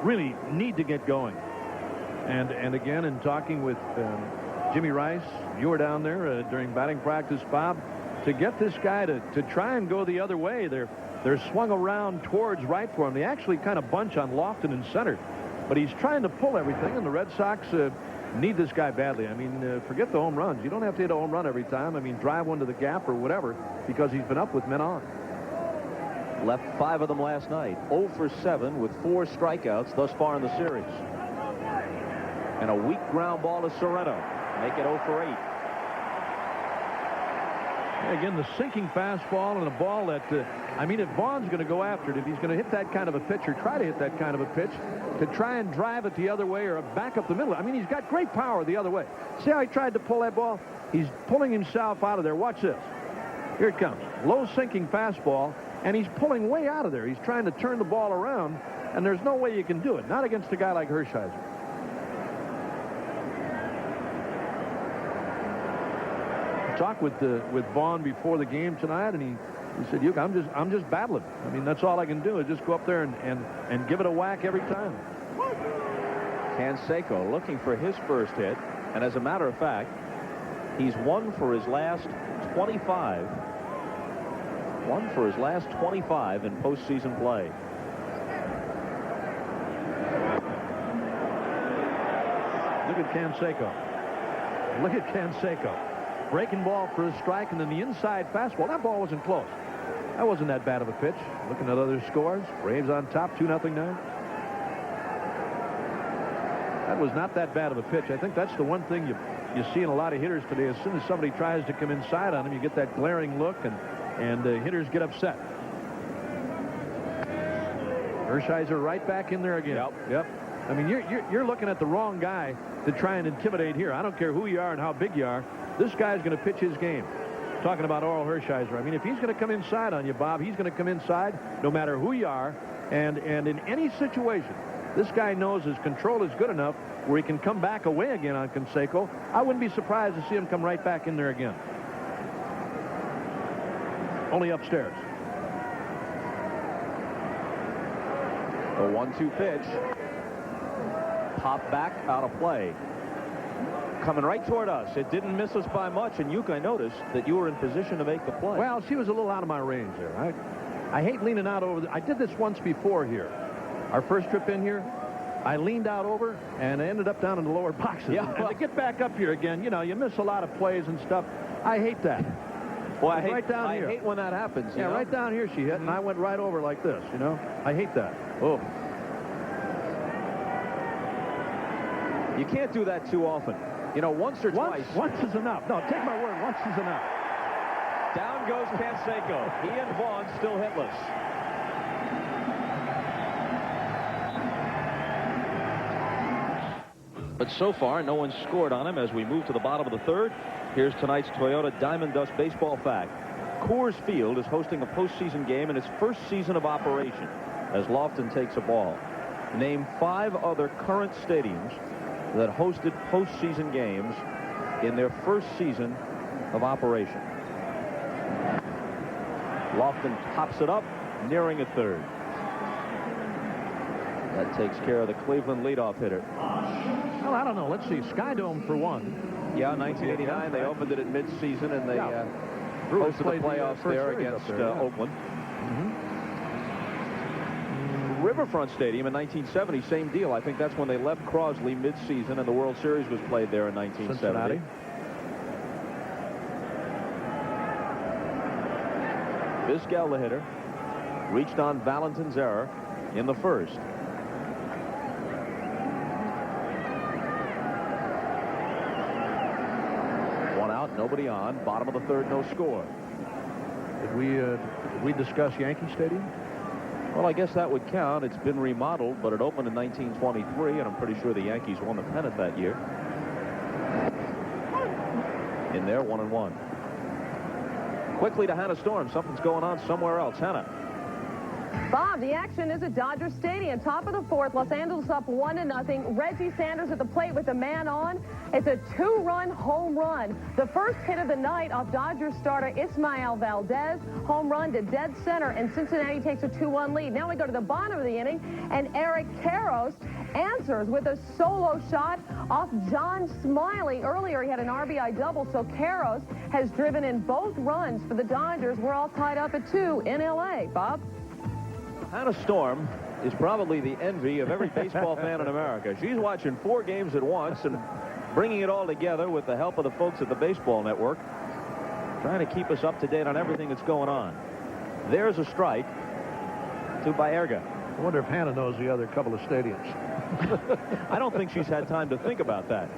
S2: really need to get going. And again, in talking with Jimmy Rice, you were down there during batting practice, Bob, to get this guy to try and go the other way. They're swung around towards right for him. They actually kind of bunch on Lofton and center, but he's trying to pull everything, and the Red Sox need this guy badly. I mean, forget the home runs. You don't have to hit a home run every time. I mean, drive one to the gap or whatever, because he's been up with men on.
S1: Left 5 of them last night. 0 for 7 with 4 strikeouts thus far in the series. And a weak ground ball to Sorrento. Make it 0 for 8.
S2: Again, the sinking fastball and a ball that, I mean, if Vaughn's going to go after it, if he's going to hit that kind of a pitch or try to hit that kind of a pitch, to try and drive it the other way or back up the middle. I mean, he's got great power the other way. See how he tried to pull that ball? He's pulling himself out of there. Watch this. Here it comes. Low sinking fastball, and he's pulling way out of there. He's trying to turn the ball around, and there's no way you can do it. Not against a guy like Hershiser. Talked with Vaughn before the game tonight, and he said, I'm just battling. I mean, that's all I can do is just go up there and give it a whack every time.
S1: Canseco looking for his first hit, and as a matter of fact, he's 1 for his last 25. 1 for his last 25 in postseason play.
S2: Look at Canseco. Look at Canseco. Breaking ball for a strike, and then the inside fastball. That ball wasn't close. That wasn't that bad of a pitch. Looking at other scores. Braves on top, 2-0 now. That was not that bad of a pitch. I think that's the one thing you see in a lot of hitters today. As soon as somebody tries to come inside on them, you get that glaring look, and hitters get upset. Hershiser right back in there again. Yep. I mean, you're looking at the wrong guy to try and intimidate here. I don't care who you are and how big you are. This guy's going to pitch his game. Talking about Orel Hershiser. I mean, if he's going to come inside on you, Bob, he's going to come inside no matter who you are. And in any situation, this guy knows his control is good enough where he can come back away again on Canseco. I wouldn't be surprised to see him come right back in there again. Only upstairs.
S1: A 1-2 pitch. Pop back out of play. Coming right toward us. It didn't miss us by much, and I noticed that you were in position to make the play.
S2: Well, she was a little out of my range there. I hate leaning out over. I did this once before here. Our first trip in here, I leaned out over, and I ended up down in the lower boxes.
S1: Yeah,
S2: and to get back up here again, you miss a lot of plays and stuff. I hate that.
S1: Well, I hate when that happens.
S2: Yeah, right down here she hit, and I went right over like this, I hate that. Oh.
S1: You can't do that too often. Once or twice.
S2: Once is enough. No, take my word, once is enough.
S1: Down goes Canseco. He and Vaughn still hitless. But so far, no one scored on him as we move to the bottom of the third. Here's tonight's Toyota Diamond Dust baseball fact. Coors Field is hosting a postseason game in its first season of operation as Lofton takes a ball. Name 5 other current stadiums that hosted postseason games in their first season of operation. Lofton pops it up, nearing a third. That takes care of the Cleveland leadoff hitter.
S2: Well, I don't know. Let's see. Sky Dome for one.
S1: Yeah, 1989. They opened it at midseason, and they hosted the playoffs there against Oakland. Riverfront Stadium in 1970, same deal. I think that's when they left Crosley midseason, and the World Series was played there in 1970. Vizquel, the hitter, reached on Valentin's error in the first. One out, nobody on. Bottom of the third, no score.
S2: Did we discuss Yankee Stadium?
S1: Well, I guess that would count. It's been remodeled, but it opened in 1923, and I'm pretty sure the Yankees won the pennant that year. In there, 1-1. Quickly to Hannah Storm. Something's going on somewhere else. Hannah.
S3: Bob, the action is at Dodger Stadium. Top of the fourth, Los Angeles up 1-0. Reggie Sanders at the plate with the man on. It's a 2-run home run. The first hit of the night off Dodgers starter Ismael Valdez. Home run to dead center, and Cincinnati takes a 2-1 lead. Now we go to the bottom of the inning, and Erik answers with a solo shot off John Smiley. Earlier, he had an RBI double, so Karros has driven in both runs for the Dodgers. We're all tied up at 2 in L.A. Bob?
S1: Hannah Storm is probably the envy of every baseball fan in America. She's watching 4 games at once and bringing it all together with the help of the folks at the Baseball Network, trying to keep us up to date on everything that's going on. There's a strike to Baerga.
S2: I wonder if Hannah knows the other couple of stadiums.
S1: I don't think she's had time to think about that.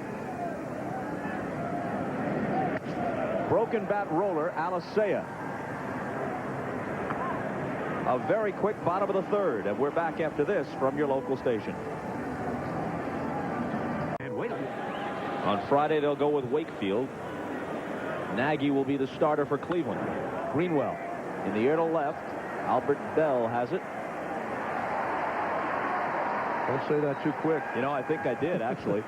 S1: Broken bat roller, Alicea. A very quick bottom of the third, and we're back after this from your local station.
S2: And wait.
S1: On Friday, they'll go with Wakefield. Nagy will be the starter for Cleveland. Greenwell in the air to left. Albert Bell has it.
S2: Don't say that too quick.
S1: I think I did, actually.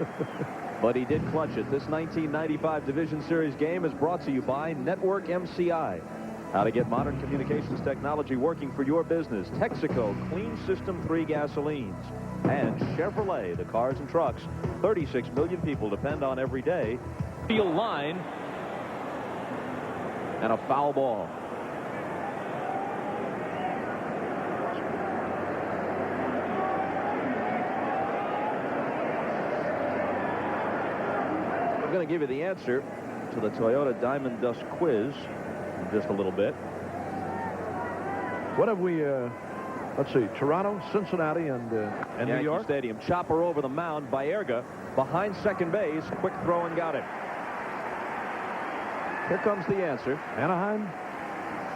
S1: But he did clutch it. This 1995 Division Series game is brought to you by Network MCI. How to get modern communications technology working for your business. Texaco Clean System 3 gasolines. And Chevrolet, the cars and trucks 36 million people depend on every day. Field line. And a foul ball. I'm going to give you the answer to the Toyota Diamond Dust quiz in just a little bit.
S2: What have we let's see, Toronto, Cincinnati, and New York.
S1: Stadium. Chopper over the mound. Baerga behind second base. Quick throw and got it. Here comes the answer.
S2: Anaheim.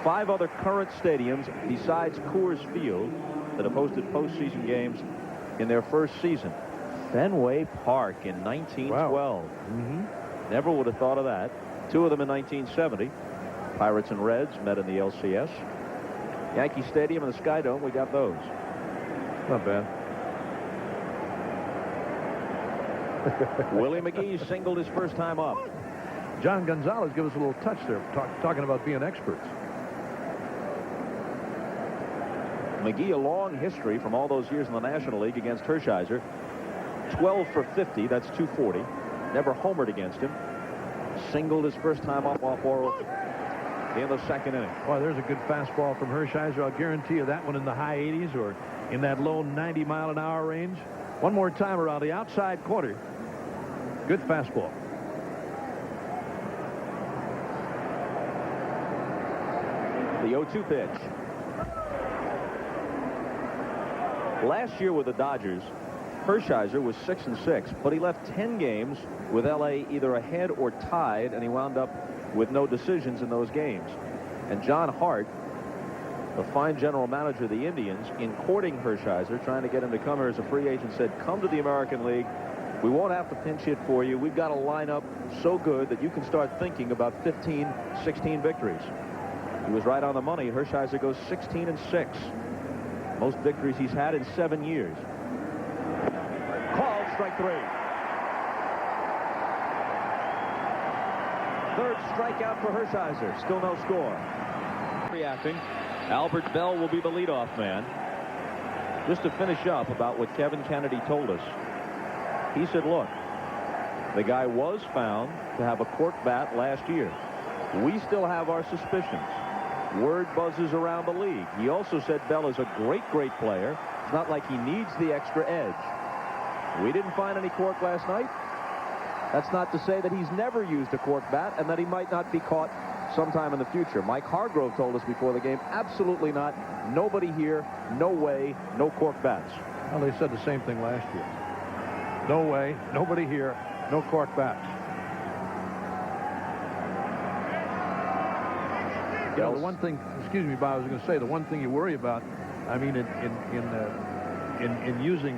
S1: 5 other current stadiums besides Coors Field that have hosted postseason games in their first season. Fenway Park in 1912.
S2: Wow.
S1: Never would have thought of that. 2 of them in 1970. Pirates and Reds met in the LCS. Yankee Stadium and the Sky Dome, we got those.
S2: Not bad.
S1: Willie McGee singled his first time up.
S2: John Gonzalez give us a little touch there, talking about being experts.
S1: McGee, a long history from all those years in the National League against Hershiser. 12 for 50, that's 240. Never homered against him. Singled his first time up off Orel in the second inning.
S2: Boy, there's a good fastball from Hershiser. I'll guarantee you that one in the high 80s or in that low 90-mile-an-hour range. One more time around the outside corner. Good fastball.
S1: The 0-2 pitch. Last year with the Dodgers, Hershiser was 6-6, but he left 10 games with L.A. either ahead or tied, and he wound up with no decisions in those games. And John Hart, the fine general manager of the Indians, in courting Hershiser, trying to get him to come here as a free agent, said, come to the American League. We won't have to pinch hit for you. We've got a lineup so good that you can start thinking about 15, 16 victories. He was right on the money. Hershiser goes 16-6. Most victories he's had in 7 years. Called strike 3. Third strikeout for Hershiser. Still no score. Reacting. Albert Bell will be the leadoff man. Just to finish up about what Kevin Kennedy told us. He said, look, the guy was found to have a cork bat last year. We still have our suspicions. Word buzzes around the league. He also said Bell is a great player. It's not like he needs the extra edge. We didn't find any cork last night. That's not to say that he's never used a cork bat and that he might not be caught sometime in the future. Mike Hargrove told us before the game, absolutely not. Nobody here, no way, no cork bats.
S2: Well, they said the same thing last year. No way, nobody here, no cork bats. You know, the one thing, excuse me, Bob, I was going to say, the one thing you worry about, I mean, in using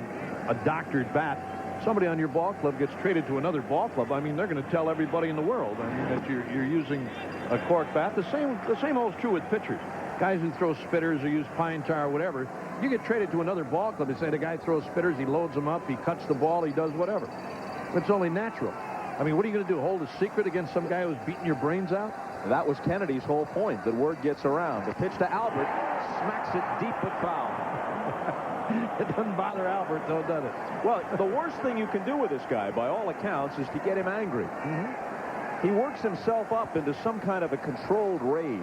S2: a doctored bat, somebody on your ball club gets traded to another ball club. I mean, they're going to tell everybody in the world, I mean, that you're using a cork bat. The same holds true with pitchers. Guys who throw spitters or use pine tar or whatever, you get traded to another ball club. They say the guy throws spitters, he loads them up, he cuts the ball, he does whatever. It's only natural. I mean, what are you going to do, hold a secret against some guy who's beating your brains out?
S1: That was Kennedy's whole point, that word gets around. The pitch to Albert, smacks it deep but foul.
S2: It doesn't bother Albert, though, does it?
S1: Well, the worst thing you can do with this guy, by all accounts, is to get him angry. He works himself up into some kind of a controlled rage.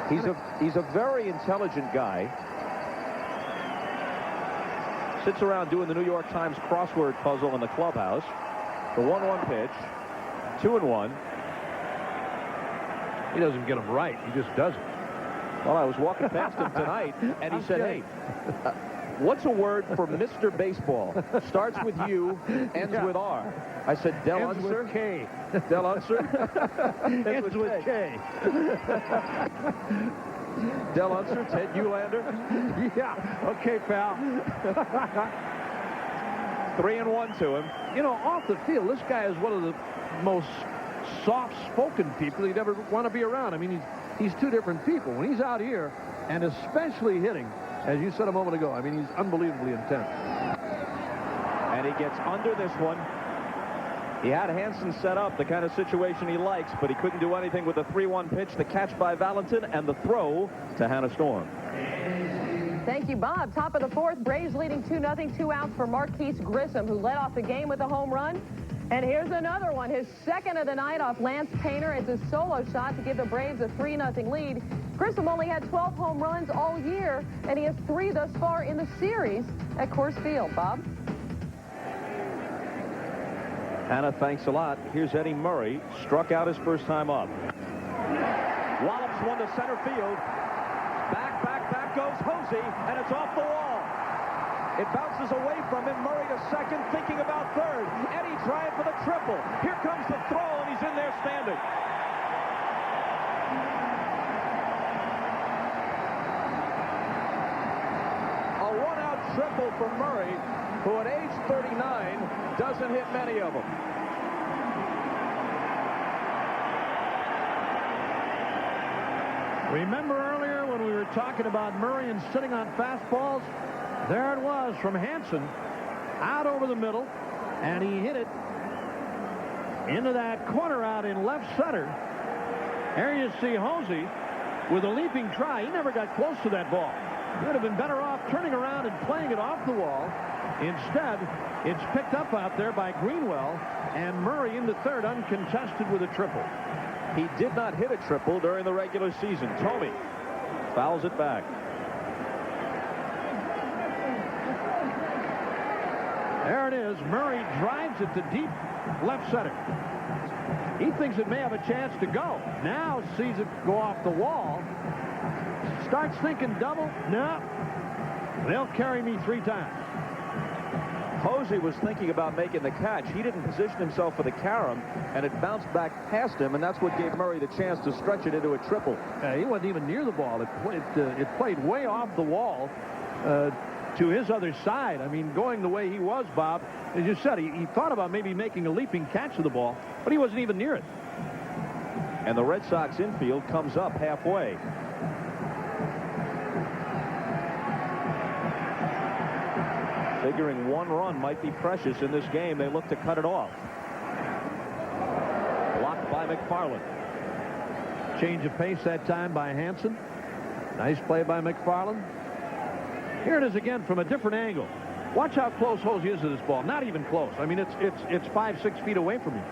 S1: He's a very intelligent guy. Sits around doing the New York Times crossword puzzle in the clubhouse. The 1-1 pitch. 2-1.
S2: He doesn't get them right. He just does it.
S1: Well, I was walking past him tonight, and he said, hey, what's a word for Mr. Baseball? Starts with U, ends with R. I said, Del
S2: Ends
S1: Unser?
S2: with K.
S1: Del Unser?
S2: Ends with K.
S1: Del Unser, Ted Eulander?
S2: Yeah. Okay, pal.
S1: 3-1 to him.
S2: You know, off the field, this guy is one of the most soft-spoken people you'd ever want to be around. I mean, he's two different people. When he's out here, and especially hitting, as you said a moment ago, I mean, he's unbelievably intense.
S1: And he gets under this one. He had Hanson set up, the kind of situation he likes, but he couldn't do anything with the 3-1 pitch, the catch by Valentin, and the throw to Hannah Storm.
S3: Thank you, Bob. Top of the fourth, Braves leading 2-0, 2 outs for Marquise Grissom, who led off the game with a home run. And here's another one, his second of the night off Lance Painter. It's a solo shot to give the Braves a 3-0 lead. Grissom only had 12 home runs all year, and he has 3 thus far in the series at Coors Field. Bob?
S1: Hannah, thanks a lot. Here's Eddie Murray, struck out his first time up. Wallops one to center field. Back goes Hosey, and it's off the wall. It bounces away from him. Murray to second, thinking about third. Eddie trying for the triple. Here comes the throw, and he's in there standing. A one-out triple for Murray, who at age 39 doesn't hit many of them.
S2: Remember earlier when we were talking about Murray and sitting on fastballs? There it was from Hanson, out over the middle, and he hit it into that corner out in left center. There you see Hosey with a leaping try. He never got close to that ball. He would have been better off turning around and playing it off the wall. Instead, it's picked up out there by Greenwell, and Murray into third uncontested with a triple.
S1: He did not hit a triple during the regular season. Thome fouls it back.
S2: There it is. Murray drives it to deep left center. He thinks it may have a chance to go. Now sees it go off the wall. Starts thinking double. No. They'll carry me 3 times.
S1: Hosey was thinking about making the catch. He didn't position himself for the carom, and it bounced back past him, and that's what gave Murray the chance to stretch it into a triple.
S2: He wasn't even near the ball. It played way off the wall to his other side. I mean, going the way he was, Bob, as you said, he thought about maybe making a leaping catch of the ball, but he wasn't even near it.
S1: And the Red Sox infield comes up halfway. Figuring 1 run might be precious in this game, they look to cut it off. Blocked by McFarland.
S2: Change of pace that time by Hanson. Nice play by McFarland. Here it is again from a different angle. Watch how close Hosey is to this ball. Not even close. I mean, it's 5-6 feet away from him.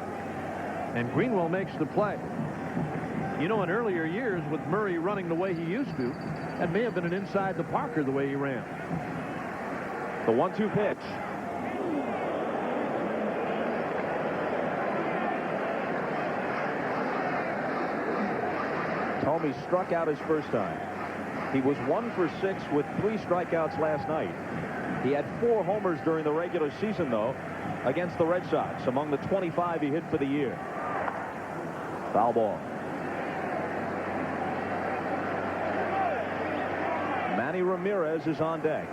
S2: And Greenwell makes the play. You know, in earlier years with Murray running the way he used to, that may have been an inside the Parker the way he ran.
S1: The 1-2 pitch. Thome struck out his first time. He was 1 for 6 with 3 strikeouts last night. He had 4 homers during the regular season, though, against the Red Sox, among the 25 he hit for the year. Foul ball. Manny Ramirez is on deck.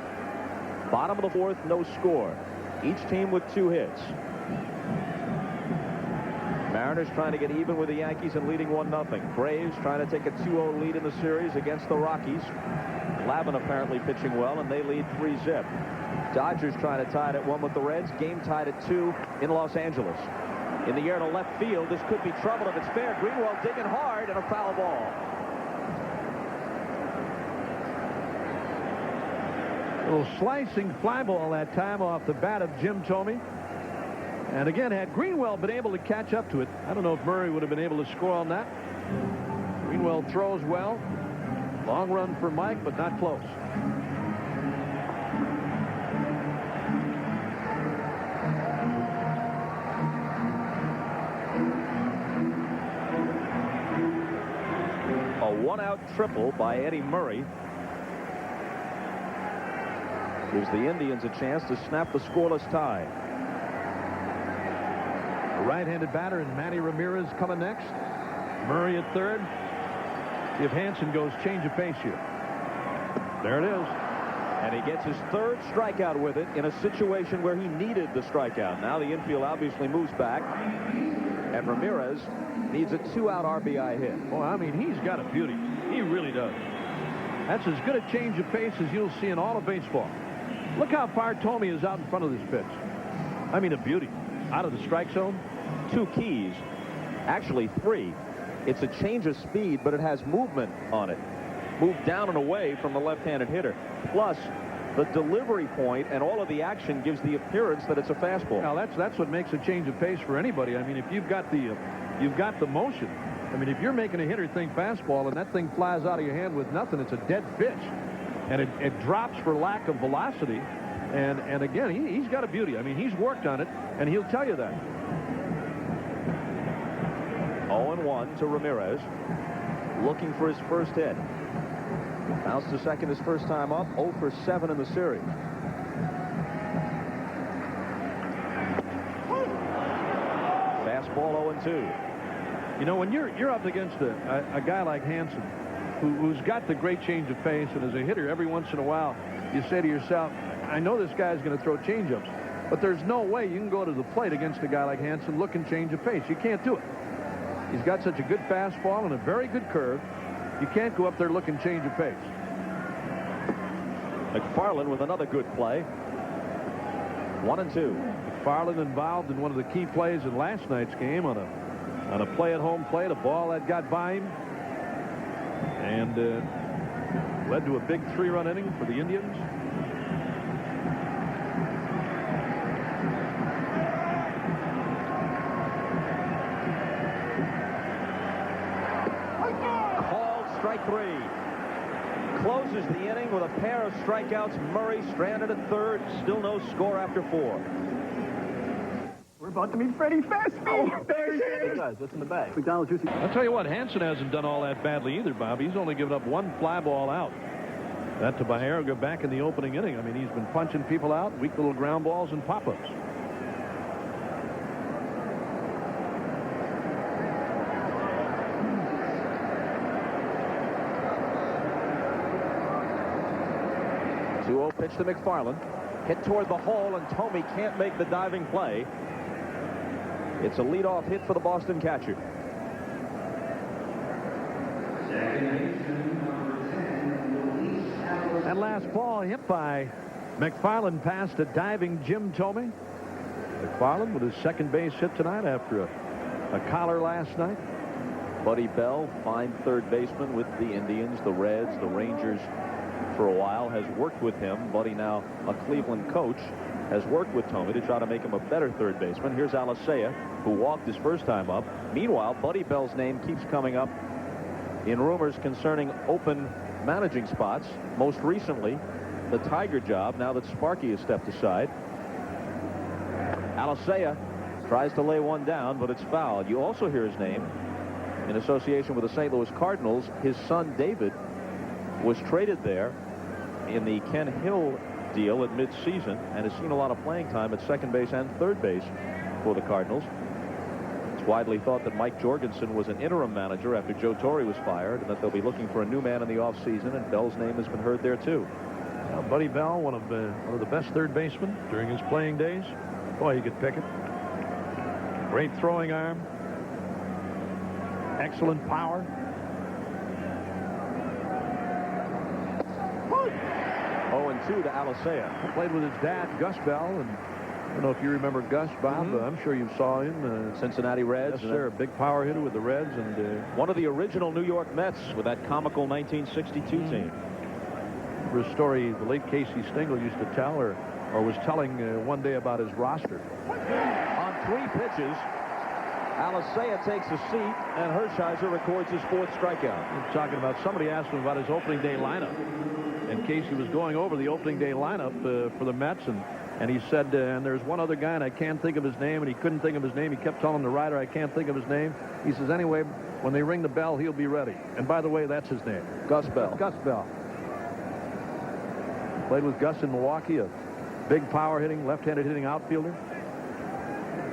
S1: Bottom of the 4th, no score. Each team with 2 hits. Mariners trying to get even with the Yankees and leading 1-0. Braves trying to take a 2-0 lead in the series against the Rockies. Lavin apparently pitching well, and they lead 3-zip. Dodgers trying to tie it at 1 with the Reds. Game tied at 2 in Los Angeles. In the air to left field. This could be trouble if it's fair. Greenwell digging hard and a foul ball.
S2: A little slicing fly ball that time off the bat of Jim Thome. And again, had Greenwell been able to catch up to it, I don't know if Murray would have been able to score on that. Greenwell throws well. Long run for Mike, but not close.
S1: A 1-out triple by Eddie Murray gives the Indians a chance to snap the scoreless tie.
S2: A right-handed batter and Manny Ramirez coming next. Murray at third. If Hanson goes change of pace here. There it is.
S1: And he gets his 3rd strikeout with it in a situation where he needed the strikeout. Now the infield obviously moves back. And Ramirez needs a 2-out RBI hit.
S2: Boy, I mean, he's got a beauty. He really does. That's as good a change of pace as you'll see in all of baseball. Look how far Thome is out in front of this pitch. I mean, a beauty. Out of the strike zone.
S1: 2 keys. Actually 3. It's a change of speed, but it has movement on it. Moved down and away from the left-handed hitter. Plus, the delivery point and all of the action gives the appearance that it's a fastball.
S2: Now, that's what makes a change of pace for anybody. I mean, if you've got the motion. I mean, if you're making a hitter think fastball and that thing flies out of your hand with nothing, it's a dead pitch. And it drops for lack of velocity. And again, he's got a beauty. I mean, he's worked on it, and he'll tell you that.
S1: 0-1 to Ramirez, looking for his first hit. Bounced to second his first time up, 0 for 7 in the series. Fastball 0-2.
S2: You know, when you're up against a guy like Hanson, who's got the great change of pace, and as a hitter, every once in a while, you say to yourself, I know this guy's going to throw changeups, but there's no way you can go to the plate against a guy like Hanson looking change of pace. You can't do it. He's got such a good fastball and a very good curve. You can't go up there looking change of pace.
S1: McFarland with another good play. 1-2.
S2: McFarland involved in one of the key plays in last night's game on a play at home plate, a ball that got by him, and led to a big 3-run inning for the Indians.
S1: Called strike 3. Closes the inning with a pair of strikeouts. Murray stranded at third. Still no score after 4.
S5: We're about to meet Freddie Fazbear. Oh,
S6: Hey guys, what's in the bag?
S5: McDonald's juicy.
S2: I'll tell you what, Hanson hasn't done all that badly either, Bob. He's only given up 1 fly ball out. That to Bajerga back in the opening inning. I mean, he's been punching people out, weak little ground balls and pop-ups.
S1: Pitch to McFarland. Hit toward the hole, and Thome can't make the diving play. It's a leadoff hit for the Boston catcher.
S2: That last ball hit by McFarland past a diving Jim Thome. McFarland with his second base hit tonight after a collar last night.
S1: Buddy Bell, fine third baseman with the Indians, the Reds, the Rangers for a while, has worked with him. Buddy, now a Cleveland coach, has worked with Thome to try to make him a better third baseman. Here's Alicea, who walked his first time up. Meanwhile, Buddy Bell's name keeps coming up in rumors concerning open managing spots. Most recently, the Tiger job, now that Sparky has stepped aside. Alicea tries to lay one down, but it's fouled. You also hear his name in association with the St. Louis Cardinals. His son, David, was traded there in the Ken Hill deal at midseason and has seen a lot of playing time at second base and third base for the Cardinals. It's widely thought that Mike Jorgensen was an interim manager after Joe Torre was fired, and that they'll be looking for a new man in the offseason, and Bell's name has been heard there too.
S2: Buddy Bell, one of the best third basemen during his playing days. Boy, he could pick it. Great throwing arm. Excellent power.
S1: 0-2 to Alicea.
S2: Played with his dad, Gus Bell, and I don't know if you remember Gus, Bob. I'm sure you saw him.
S1: Cincinnati Reds.
S2: Yes, sir. A big power hitter with the Reds, and
S1: one of the original New York Mets with that comical 1962 team.
S2: For a story the late Casey Stengel used to tell, or was telling one day about his roster.
S1: On 3 pitches, Alicea takes a seat, and Hershiser records his 4th strikeout.
S2: He's talking about, somebody asked him about his opening day lineup, and Casey was going over the opening day lineup for the Mets, and he said, and there's one other guy, and I can't think of his name, and he couldn't think of his name. He kept telling the writer, I can't think of his name. He says, anyway, when they ring the bell, he'll be ready. And by the way, that's his name.
S1: Gus Bell.
S2: Gus Bell. Played with Gus in Milwaukee, a big power hitting, left-handed hitting outfielder.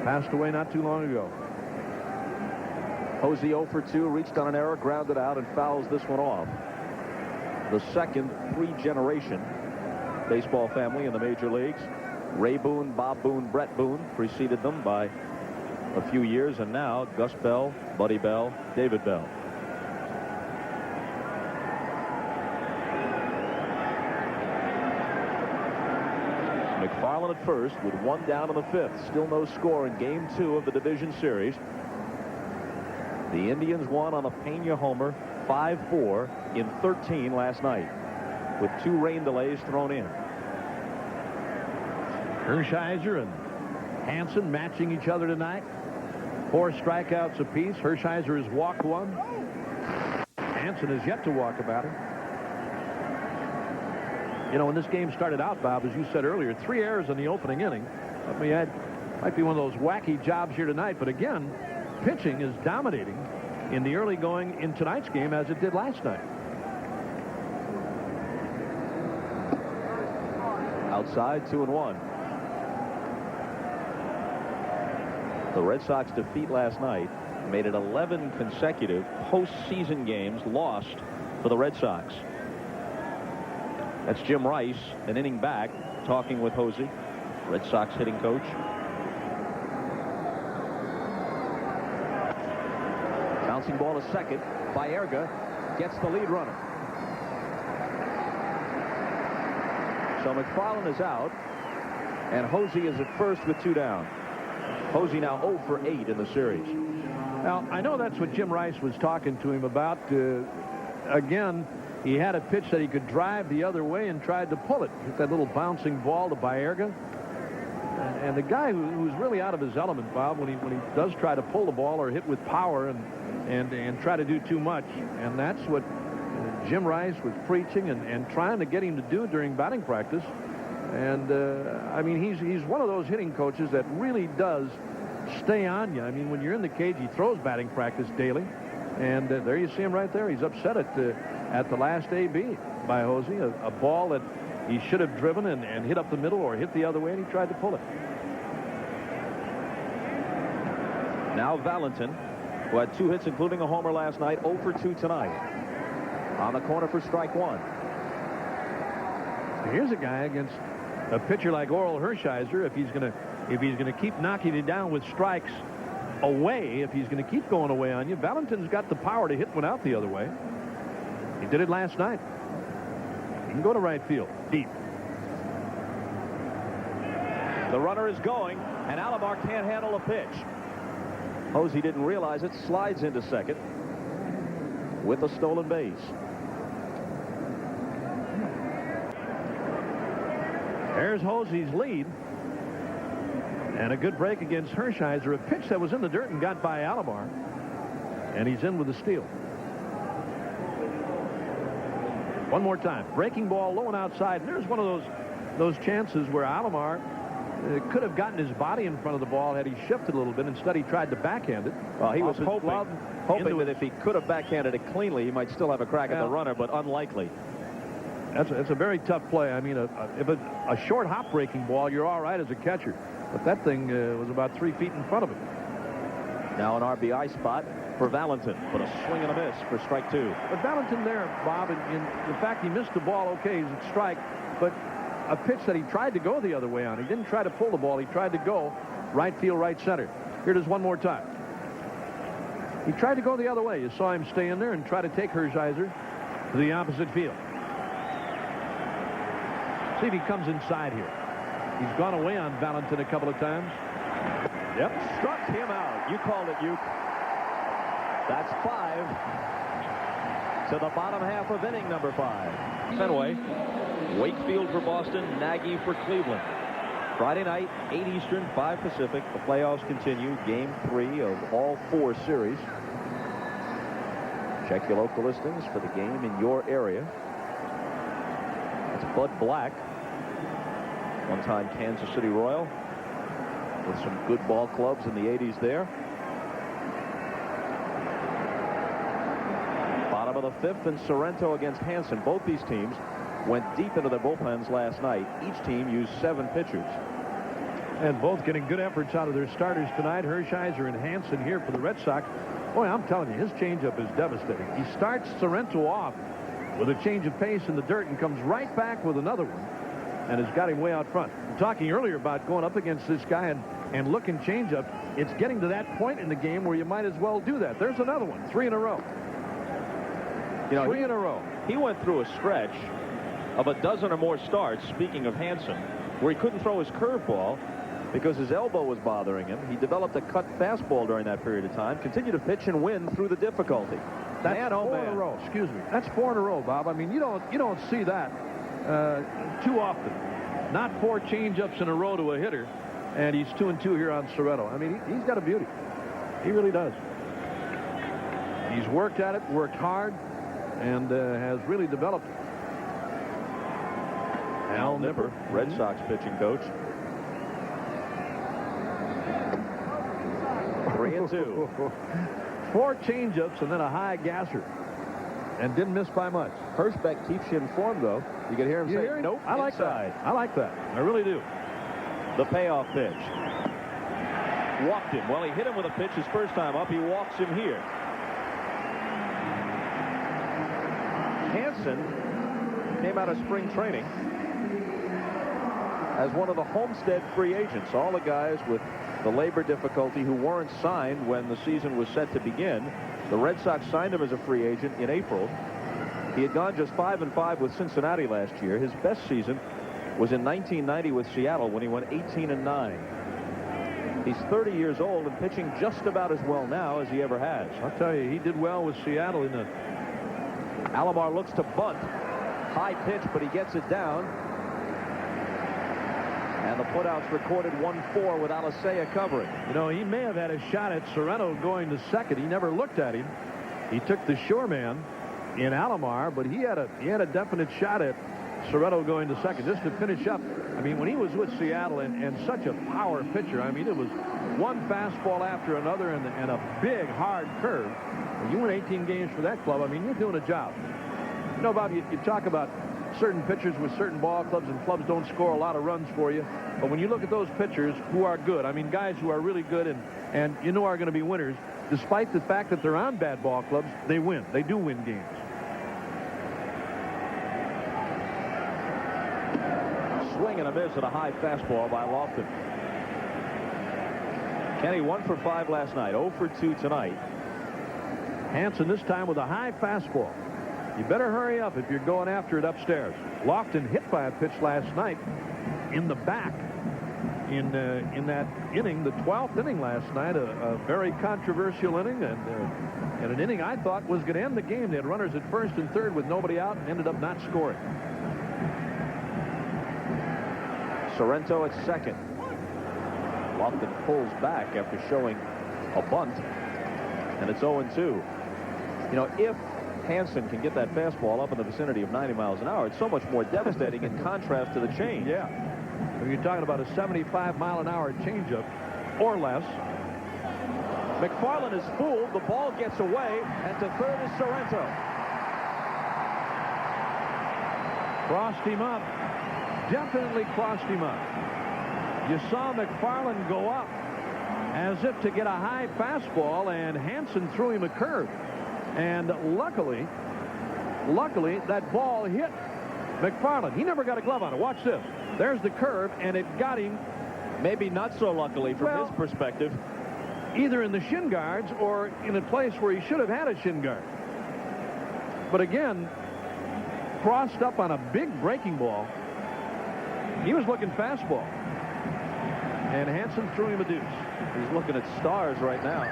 S2: Passed away not too long ago.
S1: Posey 0 for 2, reached on an error, grounded out, and fouls this one off. The second 3-generation baseball family in the major leagues. Ray Boone, Bob Boone, Brett Boone preceded them by a few years, and now Gus Bell, Buddy Bell, David Bell. McFarland at first with 1 down in the 5th. Still no score in Game 2 of the division series. The Indians won on a Pena homer 5-4 in 13 last night, with 2 rain delays thrown in.
S2: Hershiser and Hanson matching each other tonight. 4 strikeouts apiece. Hershiser has walked 1. Hanson has yet to walk a batter. You know, when this game started out, Bob, as you said earlier, 3 errors in the opening inning. I mean, it might be one of those wacky jobs here tonight, but again, pitching is dominating in the early going in tonight's game as it did last night.
S1: Outside, 2-1. The Red Sox defeat last night made it 11 consecutive postseason games lost for the Red Sox. That's Jim Rice, an inning back, talking with Hosey, Red Sox hitting coach. Bouncing ball to second. Baerga gets the lead runner. So McFarland is out, and Hosey is at first with 2 down. Hosey now 0 for 8 in the series.
S2: Now, I know that's what Jim Rice was talking to him about. Again, he had a pitch that he could drive the other way and tried to pull it. Hit that little bouncing ball to Baerga. And the guy who's really out of his element, Bob, when he does try to pull the ball or hit with power and try to do too much. And that's what Jim Rice was preaching and trying to get him to do during batting practice. And, I mean, he's one of those hitting coaches that really does stay on you. I mean, when you're in the cage, he throws batting practice daily. And there you see him right there. He's upset at the last AB by Hosey. A ball that he should have driven and hit up the middle or hit the other way, and he tried to pull it.
S1: Now Valentin, who had 2 hits, including a homer last night, 0 for 2 tonight. On the corner for strike 1.
S2: Here's a guy against a pitcher like Orel Hershiser. If he's going to keep knocking you down with strikes away, if he's going to keep going away on you, Valentin's got the power to hit one out the other way. He did it last night. He can go to right field, deep.
S1: The runner is going, and Alomar can't handle a pitch. Hosey didn't realize it, slides into second with a stolen base.
S2: There's Hosey's lead. And a good break against Hershiser. A pitch that was in the dirt and got by Alomar. And he's in with a steal. One more time. Breaking ball low and outside. And there's one of those chances where Alomar could have gotten his body in front of the ball had he shifted a little bit. Instead, he tried to backhand it.
S1: Well, he was hoping that if he could have backhanded it cleanly, he might still have a crack at the runner, but unlikely.
S2: That's a very tough play. I mean, if a short hop breaking ball, you're all right as a catcher. But that thing was about 3 feet in front of him.
S1: Now an RBI spot for Valentin, but a swing and a miss for strike 2.
S2: But Valentin there, Bob, in the fact he missed the ball, okay, he's a strike, but a pitch that he tried to go the other way on. He didn't try to pull the ball. He tried to go right field, right center. Here it is one more time. He tried to go the other way. You saw him stay in there and try to take Hershiser to the opposite field. See if he comes inside here. He's gone away on Valentin a couple of times.
S1: Yep, struck him out. You called it, Uke. That's 5 to the bottom half of inning number 5. Fenway, Wakefield for Boston, Nagy for Cleveland. Friday night, 8 Eastern, 5 Pacific. The playoffs continue. Game 3 of all 4 series. Check your local listings for the game in your area. It's Bud Black, one-time Kansas City Royal, with some good ball clubs in the 80s there. Bottom of the 5th, and Sorrento against Hanson. Both these teams went deep into their bullpens last night. Each team used 7 pitchers.
S2: And both getting good efforts out of their starters tonight. Hershiser and Hanson here for the Red Sox. Boy, I'm telling you, his changeup is devastating. He starts Sorrento off with a change of pace in the dirt and comes right back with another one and has got him way out front. I'm talking earlier about going up against this guy and looking changeup. It's getting to that point in the game where you might as well do that. There's another one. 3 in a row.
S1: You know,
S2: 3 in a row.
S1: He went through a stretch of a dozen or more starts, speaking of Hanson, where he couldn't throw his curveball because his elbow was bothering him. He developed a cut fastball during that period of time, continued to pitch and win through the difficulty.
S2: That's 4 in a row. Excuse me. That's 4 in a row, Bob. I mean, you don't see that too often. Not 4 changeups in a row to a hitter, and he's 2-2 here on Sorrento. I mean, he's got a beauty. He really does. He's worked at it, worked hard, and has really developed it.
S1: Al Nipper, Red Sox pitching coach. 3-2.
S2: 4 changeups and then a high gasser. and didn't miss by much.
S1: Hirschbeck keeps you informed, though. You can hear him say, nope,
S2: I like
S1: inside.
S2: that. I like that. I really do.
S1: The payoff pitch. Walked him. Well, he hit him with a pitch his first time up. He walks him here. Hanson came out of spring training as one of the Homestead free agents. All the guys with the labor difficulty who weren't signed when the season was set to begin. The Red Sox signed him as a free agent in April. He had gone just 5-5 with Cincinnati last year. His best season was in 1990 with Seattle when he went 18-9. He's 30 years old and pitching just about as well now as he ever has.
S2: I'll tell you, he did well with Seattle in the...
S1: Alomar looks to bunt. High pitch, but he gets it down. And the putouts recorded 1-4 with Alicea covering.
S2: You know, he may have had a shot at Sorrento going to second. He never looked at him. He took the sure man in Alomar, but he had a definite shot at Sorrento going to second. Just to finish up, I mean, when he was with Seattle and such a power pitcher, I mean, it was one fastball after another and a big, hard curve. You win 18 games for that club. I mean, you're doing a job. You know, Bob, you talk about certain pitchers with certain ball clubs, and clubs don't score a lot of runs for you. But when you look at those pitchers who are good, I mean, guys who are really good and you know are going to be winners, despite the fact that they're on bad ball clubs, they win. They do win games.
S1: Swing and a miss at a high fastball by Lofton. Kenny 1 for 5 last night, 0 for 2 tonight.
S2: Hanson this time with a high fastball. You better hurry up if you're going after it upstairs. Lofton hit by a pitch last night in the back in that inning, the 12th inning last night, a very controversial inning and an inning I thought was going to end the game. They had runners at first and third with nobody out and ended up not scoring.
S1: Sorrento at second. Lofton pulls back after showing a bunt, and it's 0-2. You know, if Hanson can get that fastball up in the vicinity of 90 miles an hour, it's so much more devastating in contrast to the change.
S2: Yeah. When you're talking about a 75-mile-an-hour changeup or less.
S1: McFarland is fooled. The ball gets away, and to third is Sorrento.
S2: Crossed him up. Definitely crossed him up. You saw McFarland go up as if to get a high fastball, and Hanson threw him a curve. And luckily, that ball hit McFarland. He never got a glove on it. Watch this. There's the curve, and it got him.
S1: Maybe not so luckily from his perspective.
S2: Either in the shin guards or in a place where he should have had a shin guard. But again, crossed up on a big breaking ball. He was looking fastball. And Hanson threw him a deuce.
S1: He's looking at stars right now.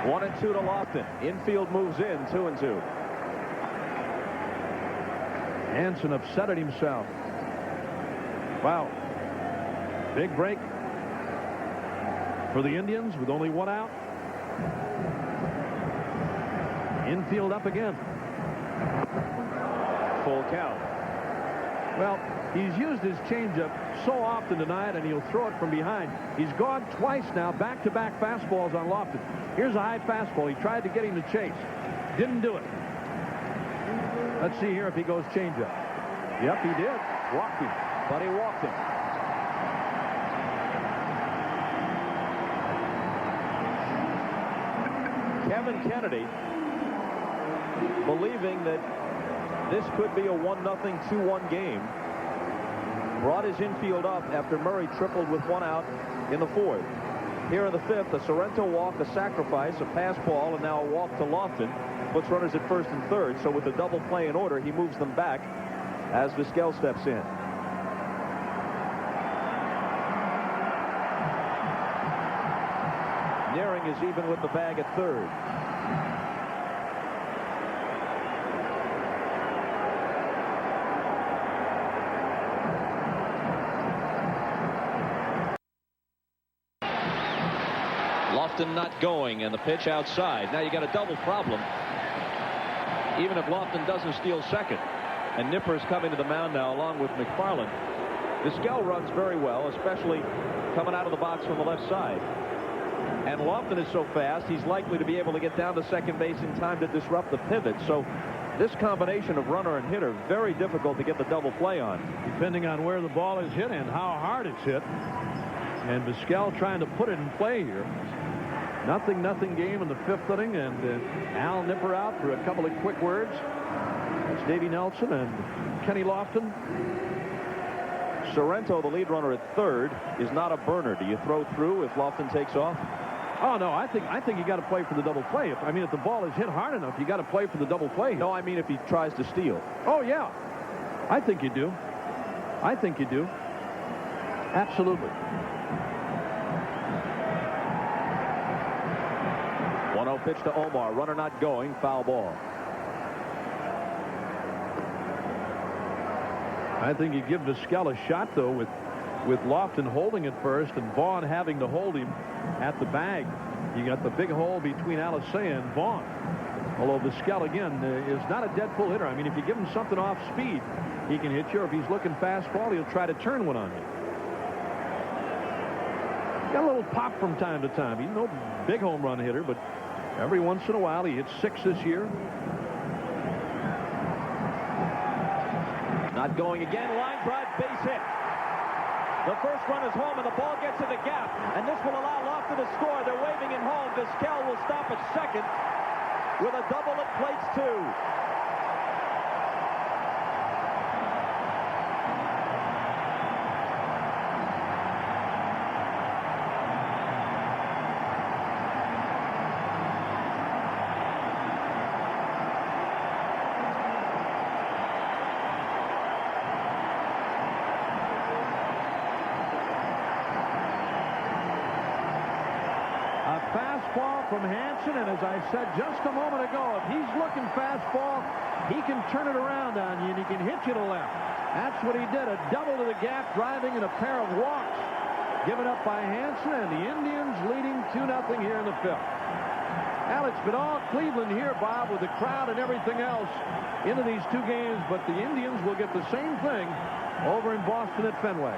S1: 1-2 to Lofton. Infield moves in, 2-2.
S2: Hanson upset at himself. Wow. Big break for the Indians with only one out. Infield up again.
S1: Full count.
S2: Well, he's used his changeup so often tonight, and he'll throw it from behind. He's gone twice now, back-to-back fastballs on Lofton. Here's a high fastball. He tried to get him to chase. Didn't do it. Let's see here if he goes changeup. Yep, he did. Walked him.
S1: But he walked him. Kevin Kennedy, believing that this could be a 1-0, 2-1 game, brought his infield up after Murray tripled with one out in the fourth. Here in the fifth, a Sorrento walk, a sacrifice, a pass ball, and now a walk to Lofton. Puts runners at first and third, so with the double play in order, he moves them back as Vizquel steps in. Nearing is even with the bag at third. Lofton not going, and the pitch outside. Now you got a double problem. Even if Lofton doesn't steal second, and Nipper's coming to the mound now along with McFarland. Vizquel runs very well, especially coming out of the box from the left side. And Lofton is so fast, he's likely to be able to get down to second base in time to disrupt the pivot. So this combination of runner and hitter, very difficult to get the double play on.
S2: Depending on where the ball is hit and how hard it's hit. And Vizquel trying to put it in play here. Nothing game in the 5th inning, and Al Nipper out for a couple of quick words. It's Davey Nelson and Kenny Lofton.
S1: Sorrento, the lead runner at third, is not a burner. Do you throw through if Lofton takes off?
S2: Oh no, I think you got to play for the double play. If the ball is hit hard enough, you got to play for the double play.
S1: No, I mean if he tries to steal.
S2: Oh yeah, I think you do. I think you do. Absolutely.
S1: 1-0 pitch to Omar. Runner not going. Foul ball.
S2: I think you give Vizquel a shot, though, with Lofton holding it first and Vaughn having to hold him at the bag. You got the big hole between Alicea and Vaughn. Although Vizquel, again, is not a dead pull hitter. If you give him something off speed, he can hit you. If he's looking fastball, he'll try to turn one on you. Got a little pop from time to time. He's no big home run hitter, but every once in a while he hits 6 this year.
S1: Not going again. Line drive, base hit. The first run is home, and the ball gets in the gap, and this will allow Lofton to score. They're waving him home. Vizquel will stop at second with a double at plates 2.
S2: From Hanson, and as I said just a moment ago, if he's looking fastball, he can turn it around on you, and he can hit you to left. That's what he did, a double to the gap, driving, and a pair of walks given up by Hanson, and the Indians leading 2-0 here in the 5th. Well, it's been all Cleveland here, Bob, with the crowd and everything else into these 2 games, but the Indians will get the same thing over in Boston at Fenway.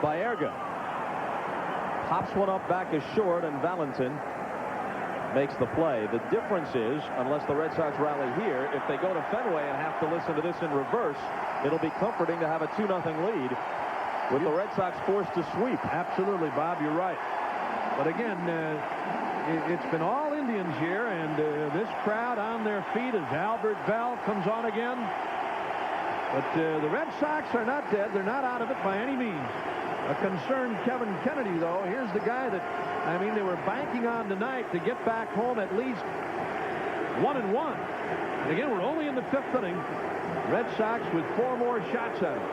S1: Baerga pops one up back as short, and Valentin makes the play. The difference is, unless the Red Sox rally here, if they go to Fenway and have to listen to this in reverse, it'll be comforting to have a 2-0 lead with the Red Sox forced to sweep.
S2: Absolutely, Bob, you're right. But again, it's been all Indians here, and this crowd on their feet as Albert Bell comes on again. But the Red Sox are not dead. They're not out of it by any means. A concerned Kevin Kennedy, though. Here's the guy that, they were banking on tonight to get back home at least 1-1. And again, we're only in the 5th inning. Red Sox with 4 more shots at him.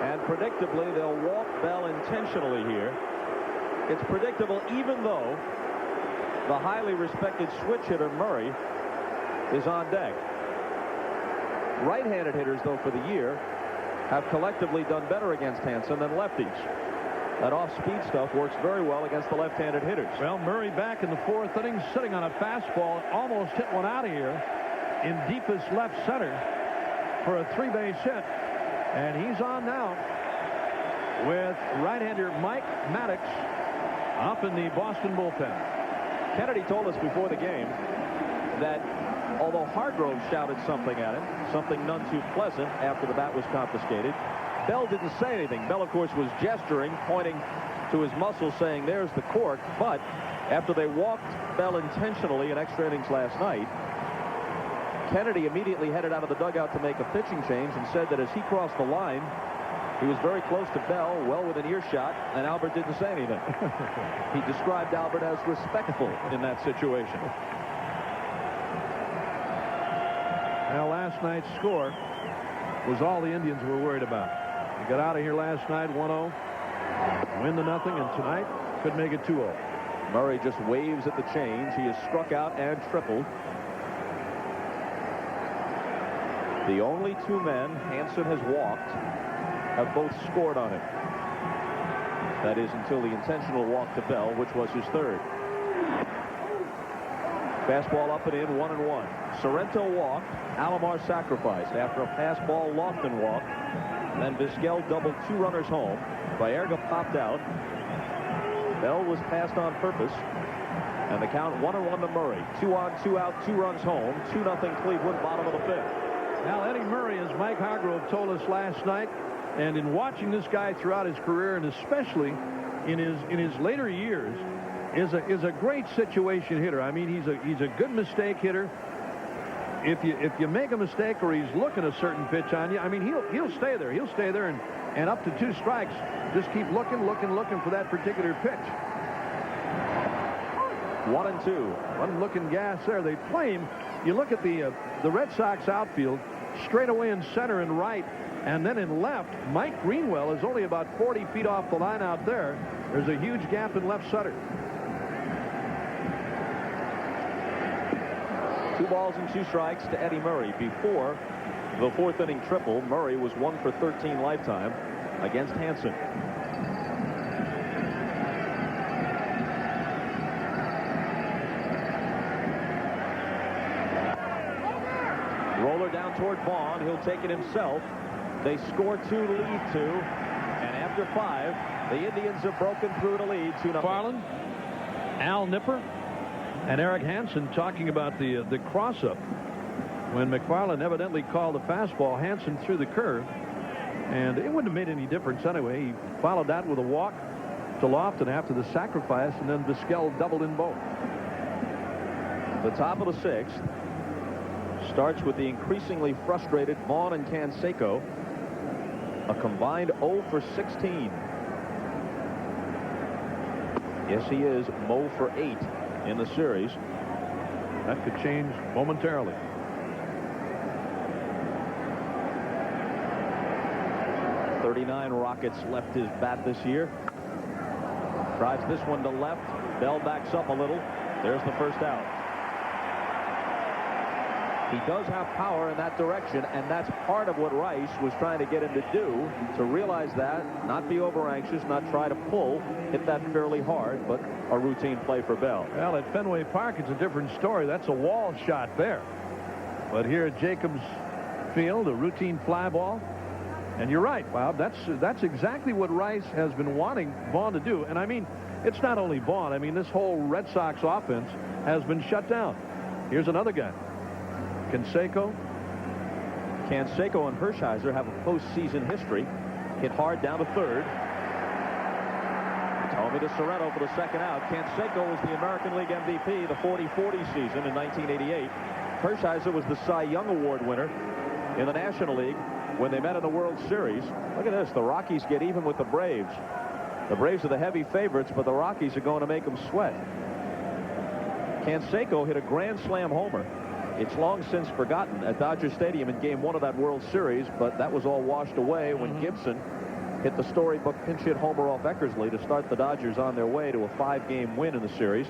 S1: And predictably, they'll walk Bell intentionally here. It's predictable even though the highly respected switch hitter Murray is on deck. Right-handed hitters, though, for the year have collectively done better against Hanson than lefties. That off-speed stuff works very well against the left-handed hitters.
S2: Well, Murray back in the 4th inning, sitting on a fastball, almost hit one out of here in deepest left center for a 3-base hit. And he's on now with right-hander Mike Maddox up in the Boston bullpen.
S1: Kennedy told us before the game that although Hargrove shouted something at him, something none too pleasant after the bat was confiscated, Bell didn't say anything. Bell, of course, was gesturing, pointing to his muscles, saying, there's the cork. But after they walked Bell intentionally in extra innings last night, Kennedy immediately headed out of the dugout to make a pitching change and said that as he crossed the line, he was very close to Bell, well within earshot, and Albert didn't say anything. He described Albert as respectful in that situation.
S2: Now, last night's score was all the Indians were worried about. They got out of here last night 1-0, win to nothing, and tonight could make it 2-0.
S1: Murray just waves at the change. He has struck out and tripled. The only 2 men Hanson has walked have both scored on him. That is until the intentional walk to Bell, which was his 3rd. Fastball up and in, 1-1. Sorrento walked. Alomar sacrificed after a pass ball. Lofton walked. Then Vizquel doubled 2 runners home. Baerga popped out. Bell was passed on purpose. And the count 1-1 to Murray. 2 on, 2 out, 2 runs home. 2-0 Cleveland, bottom of the 5th.
S2: Now, Eddie Murray, as Mike Hargrove told us last night, and in watching this guy throughout his career, and especially in his later years, is a great situation hitter. I mean, he's a good mistake hitter. If you make a mistake or he's looking a certain pitch on you, I mean, he'll stay there. He'll stay there and up to 2 strikes, just keep looking for that particular pitch.
S1: 1-2.
S2: Fun-looking gas there. They play him. You look at the Red Sox outfield, straight away in center and right, and then in left. Mike Greenwell is only about 40 feet off the line out there. There's a huge gap in left center.
S1: 2 balls and 2 strikes to Eddie Murray. Before the 4th inning triple, Murray was 1 for 13 lifetime against Hanson. Roller down toward Vaughn. He'll take it himself. They score 2, lead 2. And after 5, the Indians have broken through to lead 2-0.
S2: McFarland, Al Nipper, and Erik Hanson talking about the cross-up. When McFarland evidently called the fastball, Hanson threw the curve. And it wouldn't have made any difference anyway. He followed that with a walk to Lofton after the sacrifice, and then Vizquel doubled in both.
S1: The top of the 6th starts with the increasingly frustrated Vaughn and Canseco. A combined 0 for 16. Yes, he is 0 for 8 in the series.
S2: That could change momentarily.
S1: .39 Rockets left his bat this year. Drives this one to left. Bell backs up a little. There's the first out. He does have power in that direction, and that's part of what Rice was trying to get him to do, to realize that, not be over anxious, not try to pull, hit that fairly hard, but a routine play for Bell.
S2: Well, at Fenway Park, it's a different story. That's a wall shot there. But here at Jacobs Field, a routine fly ball. And you're right, Bob. That's exactly what Rice has been wanting Vaughn to do. And I mean, it's not only Vaughn. I mean, this whole Red Sox offense has been shut down. Here's another guy. Canseco
S1: and Hershiser have a postseason history. Hit hard down to 3rd. Tommy to Sorrento for the second out. Canseco was the American League MVP the 40-40 season in 1988. Hershiser was the Cy Young Award winner in the National League when they met in the World Series. Look at this. The Rockies get even with the Braves. The Braves are the heavy favorites, but the Rockies are going to make them sweat. Canseco hit a grand slam homer. It's long since forgotten at Dodger Stadium in Game 1 of that World Series, but that was all washed away when Gibson hit the storybook pinch hit homer off Eckersley to start the Dodgers on their way to a 5-game win in the series.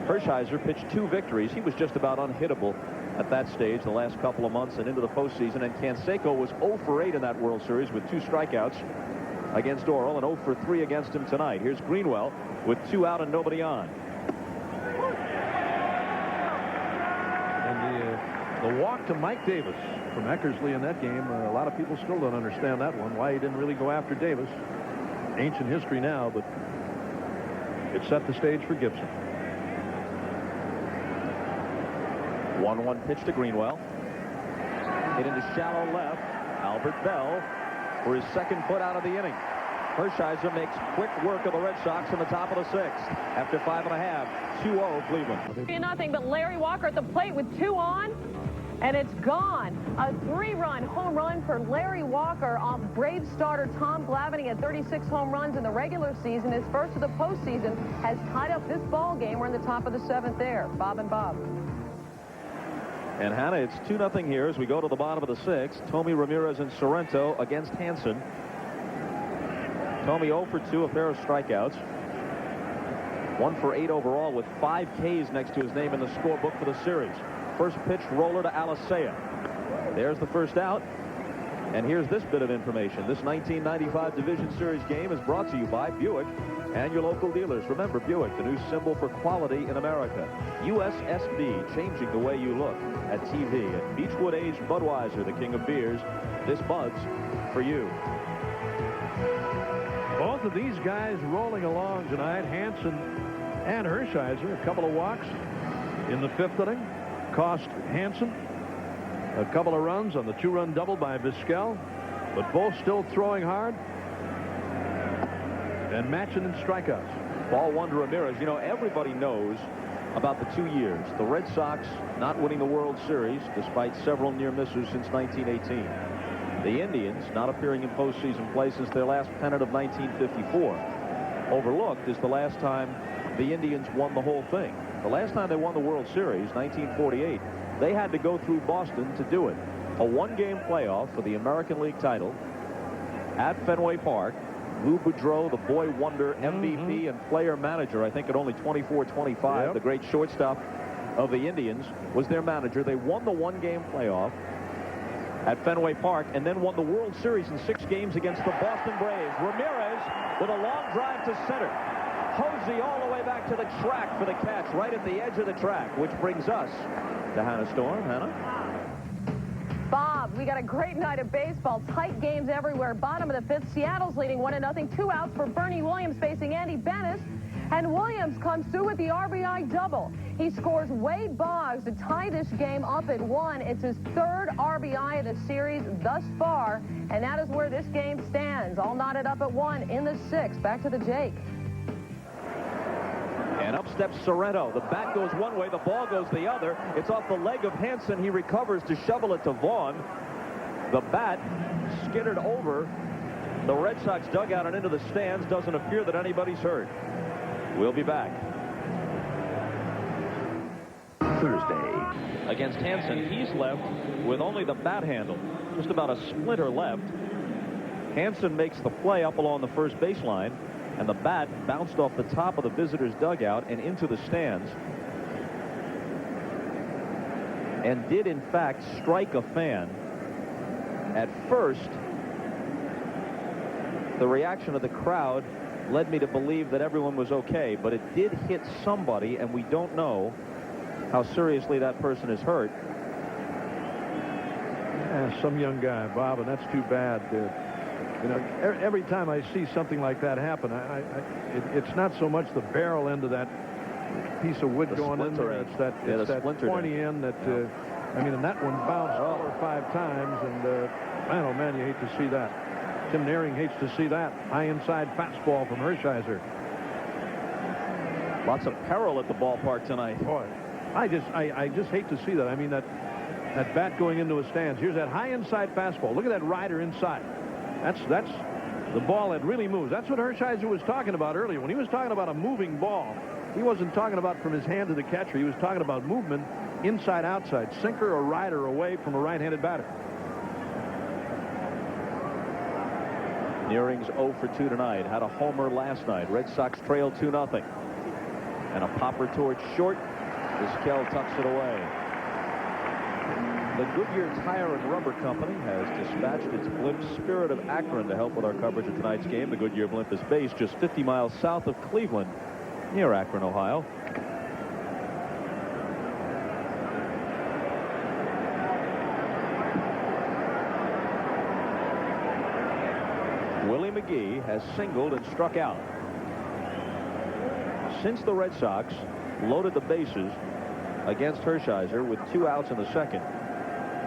S1: Hershiser pitched 2 victories. He was just about unhittable at that stage the last couple of months and into the postseason, and Canseco was 0 for 8 in that World Series with 2 strikeouts against Orel and 0 for 3 against him tonight. Here's Greenwell with 2 out and nobody on.
S2: The walk to Mike Davis from Eckersley in that game, a lot of people still don't understand that one, why he didn't really go after Davis. Ancient history now, but it set the stage for Gibson.
S1: 1-1 pitch to Greenwell. Hit into shallow left. Albert Bell for his second put out of the inning. Hershiser makes quick work of the Red Sox in the top of the 6th. After 5.5, 2-0 Cleveland.
S3: 0-0, but Larry Walker at the plate with 2 on, and it's gone. A 3-run home run for Larry Walker off Braves starter Tom Glavine. He had 36 home runs in the regular season. His first of the postseason has tied up this ball game. We're in the top of the 7th there. Bob and Bob.
S1: And Hannah, it's 2-0 here as we go to the bottom of the 6th. Tommy Ramirez and Sorrento against Hanson. Tommy 0 for 2, a pair of strikeouts. 1 for 8 overall with 5 Ks next to his name in the scorebook for the series. First pitch roller to Alicea. There's the first out. And here's this bit of information. This 1995 Division Series game is brought to you by Buick and your local dealers. Remember, Buick, the new symbol for quality in America. USSB, changing the way you look at TV. At Beechwood Aged Budweiser, the king of beers. this Bud's for you.
S2: Both of these guys rolling along tonight, Hanson and Hershiser. A couple of walks in the 5th inning cost Hanson a couple of runs on the 2-run double by Vizquel, but both still throwing hard and matching in strikeouts.
S1: Ball 1 to Ramirez. You know, everybody knows about the 2 years. The Red Sox not winning the World Series despite several near misses since 1918. The Indians not appearing in postseason play since their last pennant of 1954. Overlooked is the last time the Indians won the whole thing. The last time they won the World Series, 1948, they had to go through Boston to do it. A 1-game playoff for the American League title at Fenway Park. Lou Boudreau, the boy wonder, MVP and player manager, I think at only 24-25,
S2: Yep.
S1: the great shortstop of the Indians, was their manager. They won the 1-game playoff at Fenway Park and then won the World Series in 6 games against the Boston Braves. Ramirez with a long drive to center. Hosey all the way back to the track for the catch, right at the edge of the track, which brings us to Hannah Storm. Hannah?
S3: Bob, we got a great night of baseball. Tight games everywhere. Bottom of the 5th, Seattle's leading 1-0. 2 outs for Bernie Williams facing Andy Bennis. And Williams comes through with the RBI double. He scores Wade Boggs to tie this game up at 1. It's his 3rd RBI of the series thus far. And that is where this game stands. All knotted up at 1 in the 6th. Back to the Jake.
S1: And up steps Sorrento. The bat goes one way, the ball goes the other. It's off the leg of Hanson. He recovers to shovel it to Vaughn. The bat skittered over the Red Sox dugout and into the stands. Doesn't appear that anybody's hurt. We'll be back.
S4: Thursday.
S1: Against Hanson, he's left with only the bat handle. Just about a splinter left. Hanson makes the play up along the first baseline, and the bat bounced off the top of the visitors' dugout and into the stands, and did in fact strike a fan. At first, the reaction of the crowd led me to believe that everyone was okay, but it did hit somebody, and we don't know how seriously that person is hurt.
S2: Yeah, some young guy, Bob, and that's too bad. You know, every time I see something like that happen, it's not so much the barrel end of that piece of wood going in there. It's that, it's that pointy end that, I mean, and that one bounced 4 or 5 times, and man, oh man, you hate to see that. Tim Naring hates to see that. High inside fastball from Hershiser.
S1: Lots of peril at the ballpark tonight.
S2: Boy, I just hate to see that. I mean, that bat going into a stands. Here's that high inside fastball. Look at that rider inside. That's the ball that really moves. That's what Hershiser was talking about earlier. When he was talking about a moving ball, he wasn't talking about from his hand to the catcher. He was talking about movement inside, outside, sinker or rider away from a right-handed batter.
S1: Nearing's 0 for 2 tonight. Had a homer last night. Red Sox trail 2-0. And a popper towards short. Vizquel tucks it away. The Goodyear Tire and Rubber Company has dispatched its blimp Spirit of Akron to help with our coverage of tonight's game. The Goodyear blimp is based just 50 miles south of Cleveland, near Akron, Ohio. Willie McGee has singled and struck out. Since the Red Sox loaded the bases against Hershiser with 2 outs in the 2nd,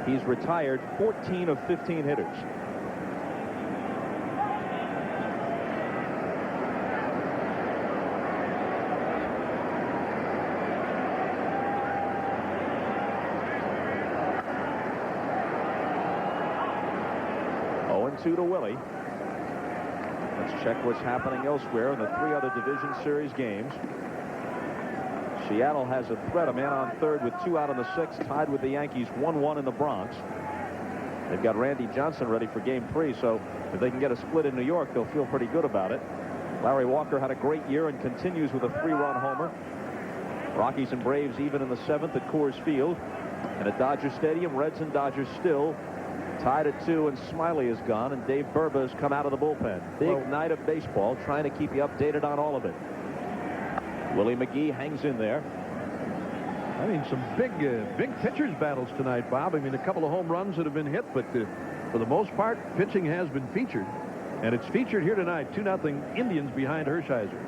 S1: he's retired 14 of 15 hitters. To Willie. Let's check what's happening elsewhere in the 3 other Division Series games. Seattle has a threat, a man on 3rd with 2 out in the 6th, tied with the Yankees 1-1 in the Bronx. They've got Randy Johnson ready for game 3, so if they can get a split in New York, they'll feel pretty good about it. Larry Walker had a great year and continues with a 3-run homer. Rockies and Braves even in the 7th at Coors Field. And at Dodger Stadium, Reds and Dodgers still tied at 2, and Smiley is gone, and Dave Burba has come out of the bullpen. Big night of baseball, trying to keep you updated on all of it. Willie McGee hangs in there.
S2: I mean, some big pitchers battles tonight, Bob. I mean, a couple of home runs that have been hit, but for the most part, pitching has been featured. And it's featured here tonight. 2-0 Indians behind Hershiser.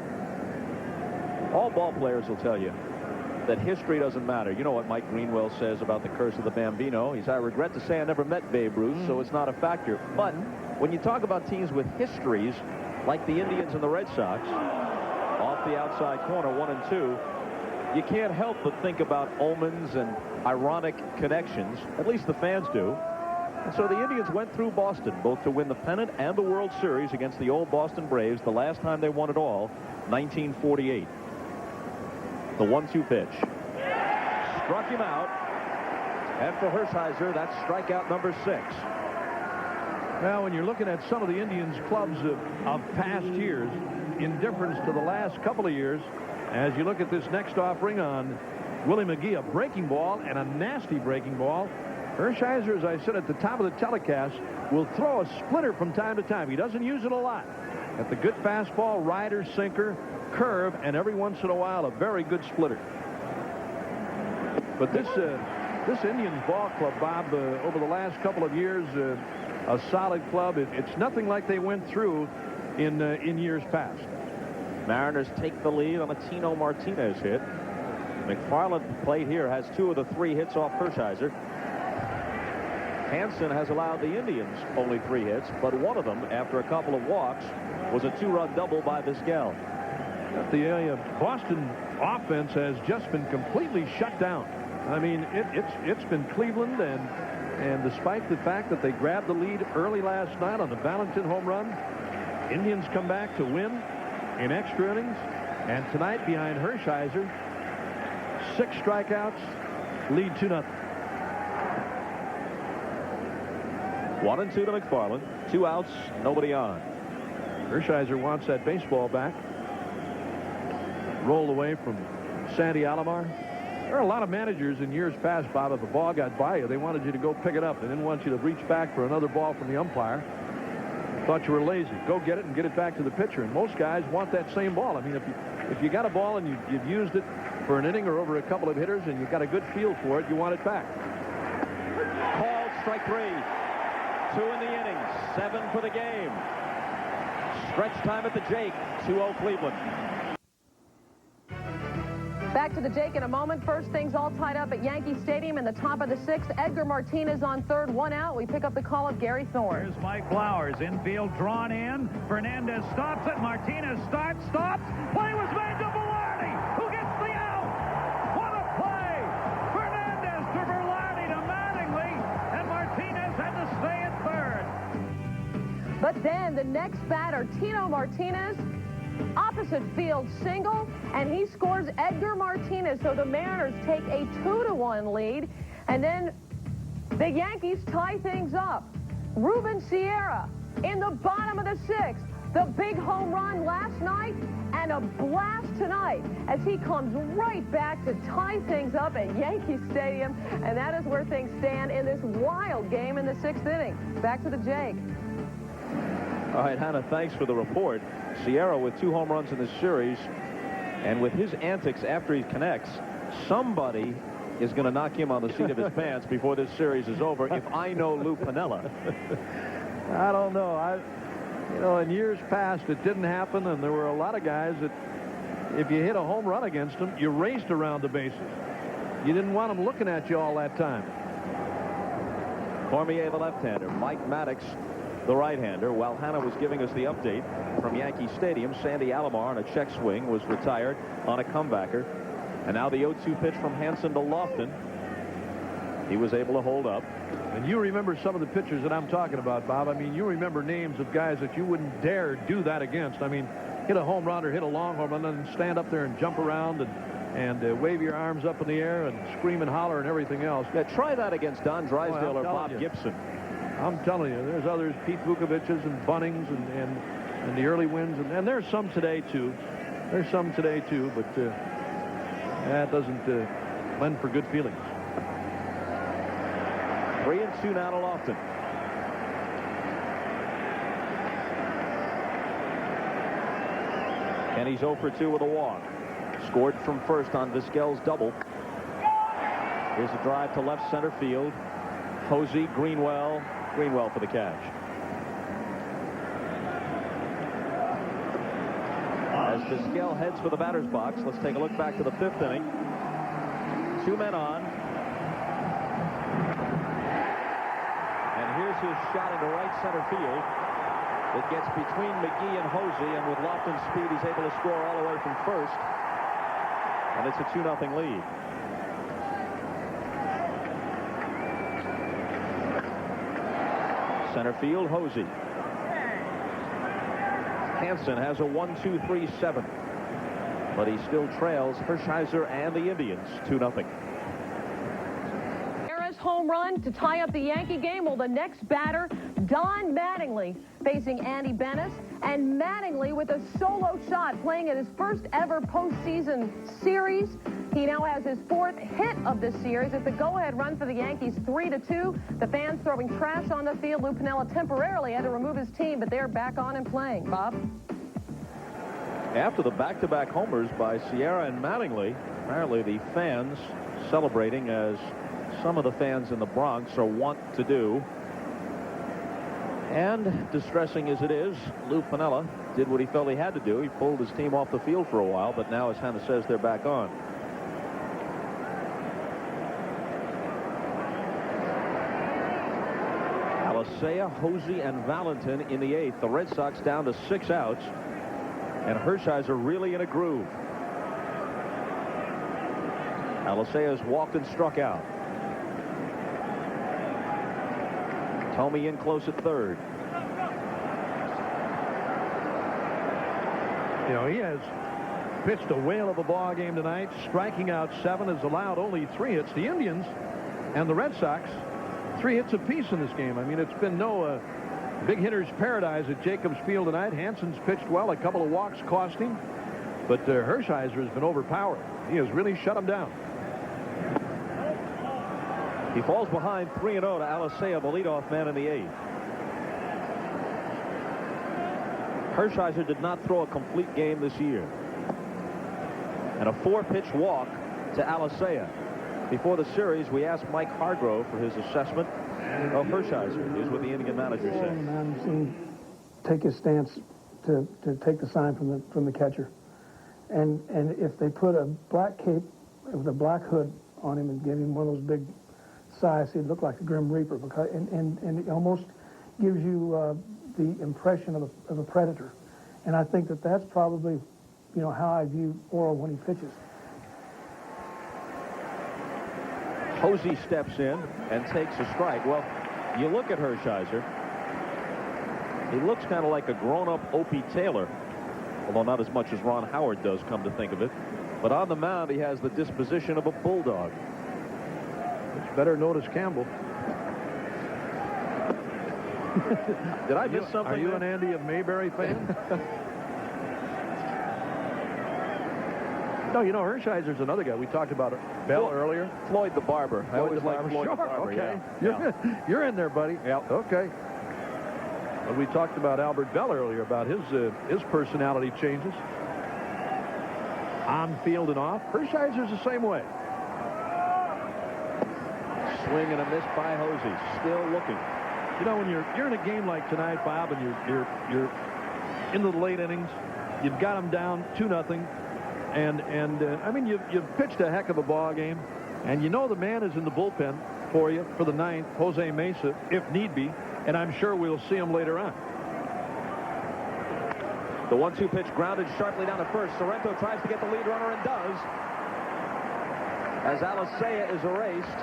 S1: All ball players will tell you that history doesn't matter. You know what Mike Greenwell says about the curse of the Bambino. He says, I regret to say I never met Babe Ruth, so it's not a factor. But when you talk about teams with histories, like the Indians and the Red Sox, off the outside corner, 1 and 2, you can't help but think about omens and ironic connections. At least the fans do. And so the Indians went through Boston, both to win the pennant and the World Series against the old Boston Braves, the last time they won it all, 1948. The 1-2 pitch. Struck him out. And for Hershiser, that's strikeout number 6.
S2: Well, when you're looking at some of the Indians clubs of past years, in difference to the last couple of years, as you look at this next offering on Willie McGee, a breaking ball and a nasty breaking ball. Hershiser, as I said at the top of the telecast, will throw a splitter from time to time. He doesn't use it a lot. At the good fastball, rider, sinker, curve, and every once in a while a very good splitter. But this Indians ball club, Bob, over the last couple of years, a solid club. It's nothing like they went through in years past.
S1: Mariners take the lead on a Tino Martinez hit. McFarland played here, has 2 of the 3 hits off Hershiser. Hanson has allowed the Indians only 3 hits, but one of them, after a couple of walks, was a 2-run double by Vizquel.
S2: The Boston offense has just been completely shut down. I mean, it's been Cleveland, and despite the fact that they grabbed the lead early last night on the Valentin home run, Indians come back to win in extra innings, and tonight behind Hershiser, 6 strikeouts, lead 2-0.
S1: 1-2 to McFarland. 2 outs, nobody on.
S2: Hershiser wants that baseball back. Rolled away from Sandy Alomar. There are a lot of managers in years past, Bob, if a ball got by you, they wanted you to go pick it up. They didn't want you to reach back for another ball from the umpire. Thought you were lazy. Go get it and get it back to the pitcher. And most guys want that same ball. I mean, if you got a ball and you've used it for an inning or over a couple of hitters and you've got a good feel for it, you want it back.
S1: Called strike 3. 2 in the inning. 7 for the game. Stretch time at the Jake. 2-0 Cleveland.
S3: Back to the Jake in a moment. First, things all tied up at Yankee Stadium in the top of the 6th. Edgar Martinez on third, 1 out. We pick up the call of Gary Thorne.
S7: Here's Mike Flowers. Infield drawn in. Fernandez stops it. Martinez stops. Play was made to Velarde, who gets the out. What a play! Fernandez to Velarde to Mattingly, and Martinez had to stay at third.
S3: But then the next batter, Tino Martinez, opposite field single, and he scores Edgar Martinez. So the Mariners take a 2-1 lead, and then the Yankees tie things up. Ruben Sierra in the bottom of the 6th. The big home run last night and a blast tonight as he comes right back to tie things up at Yankee Stadium, and that is where things stand in this wild game in the 6th inning. Back to the Jake.
S1: All right, Hannah, thanks for the report. Sierra with 2 home runs in this series, and with his antics after he connects, somebody is going to knock him on the seat of his pants before this series is over, if I know Lou Piniella.
S2: I don't know. You know, in years past, it didn't happen, and there were a lot of guys that, if you hit a home run against them, you raced around the bases. You didn't want them looking at you all that time.
S1: Cormier, the left-hander. Mike Maddox, the right-hander. While Hannah was giving us the update from Yankee Stadium, Sandy Alomar on a check swing was retired on a comebacker. And now the 0-2 pitch from Hanson to Lofton. He was able to hold up.
S2: And you remember some of the pitchers that I'm talking about, Bob. I mean, you remember names of guys that you wouldn't dare do that against. I mean, hit a home run or hit a long home run and stand up there and jump around and wave your arms up in the air and scream and holler and everything else.
S1: Yeah, try that against Don Drysdale or Bob Gibson.
S2: I'm telling you, there's others, Pete Vukovich's and Bunnings and the early wins, and there's some today too. There's some today too, but that doesn't lend for good feelings.
S1: 3-2 now to Lofton. And he's 0 for 2 with a walk. Scored from first on Vizquel's double. Here's a drive to left center field. Posey, Greenwell,
S8: Greenwell for the catch. As Vizquel heads for the batter's box, let's take a look back to the 5th inning. 2 men on. And here's his shot into right center field. It gets between McGee and Hosey, and with Lofton's speed, he's able to score all the way from first. And it's a 2-0 lead. Center field, Hosey. Hanson has a 1-2-3-7, but he still trails Hershiser and the Indians 2-0.
S3: Home run to tie up the Yankee game. Well, the next batter, Don Mattingly, facing Andy Bennis, and Mattingly with a solo shot, playing in his first ever postseason series. He now has his 4th hit of this series. It's a go-ahead run for the Yankees, 3-2. The fans throwing trash on the field. Lou Piniella temporarily had to remove his team, but they're back on and playing. Bob?
S8: After the back-to-back homers by Sierra and Mattingly, apparently the fans celebrating as some of the fans in the Bronx are wont to do. And distressing as it is, Lou Piniella did what he felt he had to do. He pulled his team off the field for a while, but now, as Hannah says, they're back on. Alicea, Hosey, and Valentin in the 8th. The Red Sox down to 6 outs, and Hershiser really in a groove. Alicea's walked and struck out. Tomey in close at 3rd.
S2: You know, he has pitched a whale of a ball game tonight, striking out 7, has allowed only 3 hits. The Indians and the Red Sox, 3 hits apiece in this game. I mean, it's been no big hitter's paradise at Jacobs Field tonight. Hanson's pitched well. A couple of walks cost him, but Hershiser has been overpowered. He has really shut him down.
S8: He falls behind 3-0 to Alicea, the leadoff man in the 8th. Hershiser did not throw a complete game this year. And a 4-pitch walk to Alicea. Before the series, we asked Mike Hargrove for his assessment of Hershiser. Here's what the Indian manager said.
S5: I've seen take his stance to take the sign from the catcher. And if they put a black cape with a black hood on him and gave him one of those big size, he'd look like a Grim Reaper, because and it almost gives you the impression of a predator. And I think that's probably, you know, how I view Orel when he pitches.
S8: Hosey steps in and takes a strike. Well, you look at Hershiser, he looks kind of like a grown-up Opie Taylor, although not as much as Ron Howard does, come to think of it. But on the mound, he has the disposition of a bulldog.
S2: It's better Notice Campbell.
S8: Did I miss something?
S2: Are you an Andy of Mayberry fan? No, you know, Hershiser's another guy. We talked about Bell earlier.
S8: Floyd the Barber. I always like Floyd the Barber.
S2: Okay.
S8: Yeah.
S2: You're in there, buddy.
S8: Yeah.
S2: Okay. But we talked about Albert Bell earlier, about his personality changes. On field and off. Hershiser's the same way.
S8: Swing and a miss by Hosey. Still looking.
S2: You know, when you're in a game like tonight, Bob, and you're into the late innings, you've got them down 2-0, and I mean, you've pitched a heck of a ball game, and you know the man is in the bullpen for you for the 9th, Jose Mesa, if need be, and I'm sure we'll see him later on.
S8: The 1-2 pitch grounded sharply down to first. Sorrento tries to get the lead runner and does. As Alicea is erased.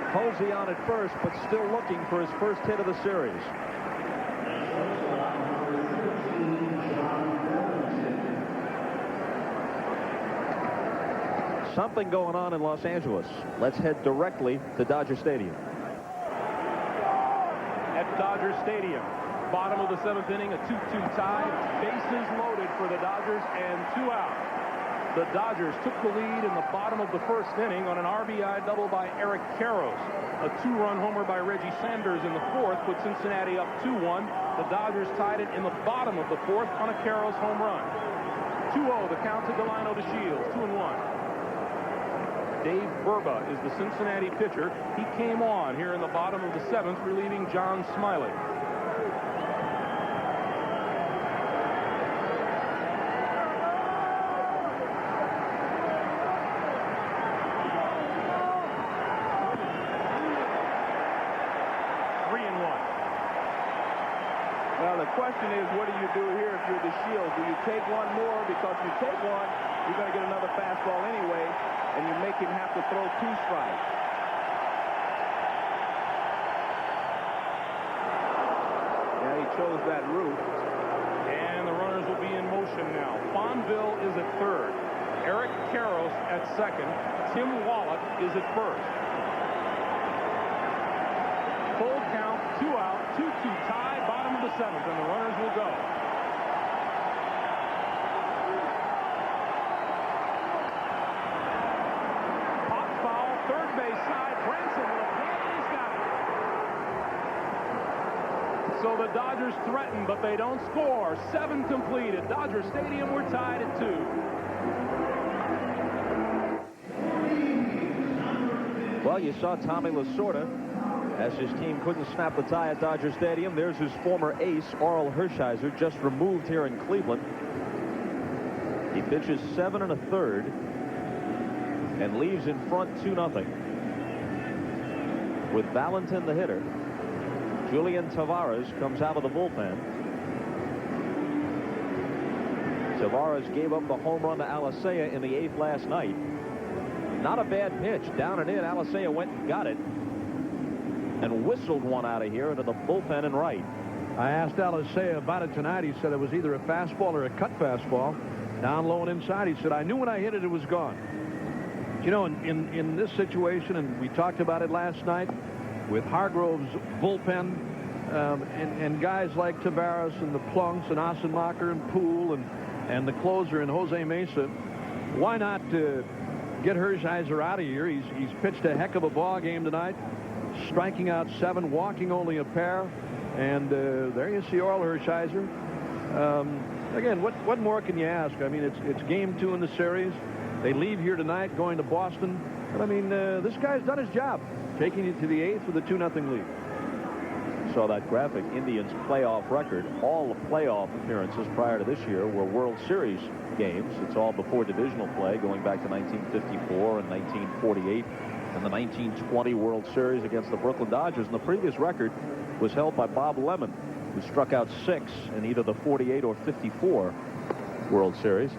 S8: Hosey on at first, but still looking for his first hit of the series. Something going on in Los Angeles. Let's head directly to Dodger Stadium.
S6: At Dodger Stadium, bottom of the 7th inning, a 2-2 tie. Bases loaded for the Dodgers and 2 out. The Dodgers took the lead in the bottom of the 1st inning on an RBI double by Erik Karros. A 2-run homer by Reggie Sanders in the 4th put Cincinnati up 2-1. The Dodgers tied it in the bottom of the 4th on a Karros home run. 2-0 the count to Delino to Shields, 2-1. Dave Burba is the Cincinnati pitcher. He came on here in the bottom of the 7th, relieving John Smiley.
S9: Well, the question is, what do you do here if you're the Shields? Do you take one more? Because if you take one, you're going to get another fastball anyway, and you make him have to throw 2 strikes. Yeah, he chose that route.
S6: And the runners will be in motion now. Fonville is at third. Erik Karros at second. Tim Wallach is at first. Full count, 2 out, 2-2 tie, bottom of the 7th, and the runners will go. Pop foul, third base side. Branson with a hit, and he's got it. So the Dodgers threaten, but they don't score. 7 complete at Dodger Stadium. We're tied at 2.
S8: Well, you saw Tommy Lasorda as his team couldn't snap the tie at Dodger Stadium. There's his former ace, Orel Hershiser, just removed here in Cleveland. He pitches 7 1/3 and leaves in front 2-0. With Valentin the hitter, Julian Tavares comes out of the bullpen. Tavares gave up the home run to Alicea in the 8th last night. Not a bad pitch. Down and in, Alicea went and got it and whistled one out of here into the bullpen and right.
S2: I asked Alicea about it tonight. He said it was either a fastball or a cut fastball. Down low and inside. He said, I knew when I hit it, it was gone. You know, in this situation, and we talked about it last night, with Hargrove's bullpen and guys like Tavares and the Plunks and Ossenmacher and Poole and the closer in Jose Mesa, why not get Hershiser out of here? He's pitched a heck of a ball game tonight, striking out 7, walking only a pair, and there you see Orel Hershiser. Again, what more can you ask? I mean, it's game 2 in the series. They leave here tonight going to Boston, but I mean, this guy's done his job, taking it to the 8th with a 2-0 lead.
S8: Saw that graphic. Indians playoff record. All the playoff appearances prior to this year were World Series games. It's all before divisional play, going back to 1954 and 1948 and the 1920 World Series against the Brooklyn Dodgers. And the previous record was held by Bob Lemon, who struck out 6 in either the 48 or 54 World Series.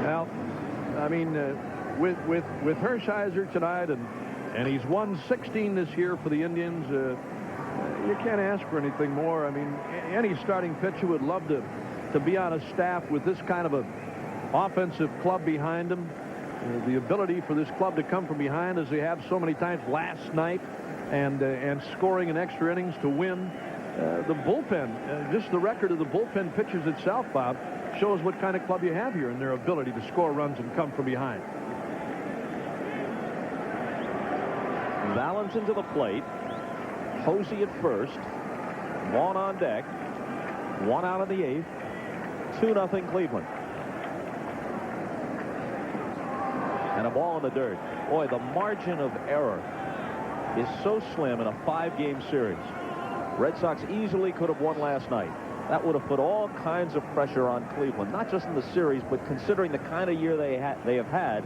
S2: Well, I mean, with Hershiser tonight, and he's won 16 this year for the Indians, you can't ask for anything more. I mean, any starting pitcher would love to be on a staff with this kind of a offensive club behind him. The ability for this club to come from behind, as they have so many times last night, and scoring in extra innings to win. The bullpen, just the record of the bullpen pitchers itself, Bob, shows what kind of club you have here and their ability to score runs and come from behind.
S8: Valentin to the plate. Hosey at first. Vaughn on deck. 1 out of the 8th. 2-0 Cleveland. And a ball in the dirt. Boy, the margin of error is so slim in a 5-game series. Red Sox easily could have won last night. That would have put all kinds of pressure on Cleveland, not just in the series, but considering the kind of year they have had,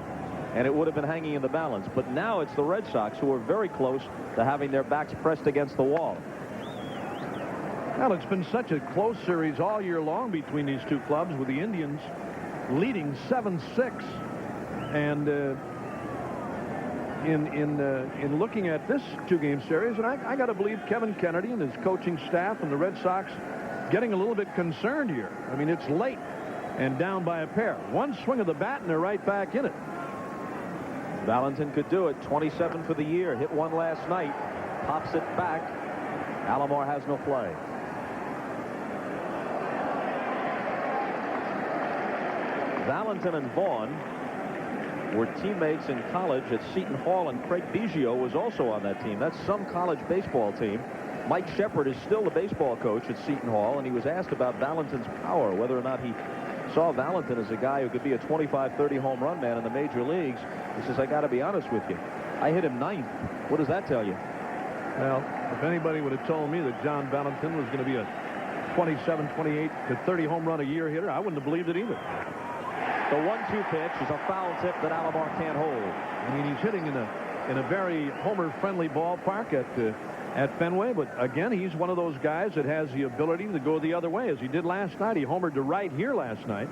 S8: and it would have been hanging in the balance. But now it's the Red Sox who are very close to having their backs pressed against the wall.
S2: Well, it's been such a close series all year long between these two clubs, with the Indians leading 7-6. And in looking at this 2-game series, and I got to believe Kevin Kennedy and his coaching staff and the Red Sox getting a little bit concerned here. I mean, it's late and down by a pair. One swing of the bat and they're right back in it.
S8: Valentin could do it. 27 for the year. Hit one last night. Pops it back. Alomar has no play. Valentin and Vaughn were teammates in college at Seton Hall, and Craig Biggio was also on that team. That's some college baseball team. Mike Shepard is still the baseball coach at Seton Hall, and he was asked about Valentin's power, whether or not he saw Valentin as a guy who could be a 25-30 home run man in the major leagues. He says, I got to be honest with you. I hit him 9th. What does that tell you?
S2: Well, if anybody would have told me that John Valentin was going to be a 27, 28 to 30 home run a year hitter, I wouldn't have believed it either.
S8: The 1-2 pitch is a foul tip that Alomar can't hold.
S2: I mean, he's hitting in a very homer-friendly ballpark at Fenway, but again, he's one of those guys that has the ability to go the other way, as he did last night. He homered to right here last night,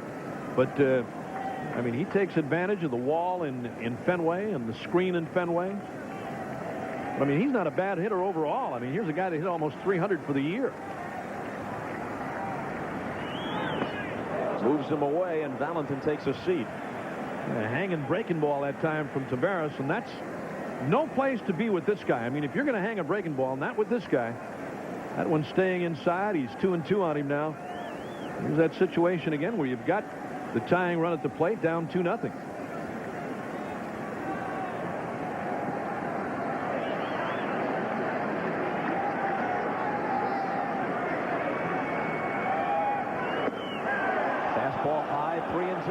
S2: but I mean, he takes advantage of the wall in Fenway and the screen in Fenway. I mean, he's not a bad hitter overall. I mean, here's a guy that hit almost 300 for the year.
S8: Moves him away, and Valentin takes a seat.
S2: A hanging breaking ball that time from Taveras, and that's no place to be with this guy. I mean, if you're going to hang a breaking ball, not with this guy. That one's staying inside. He's 2-2 on him now. Here's that situation again where you've got the tying run at the plate, down 2-0.
S8: Fastball high, 3-2.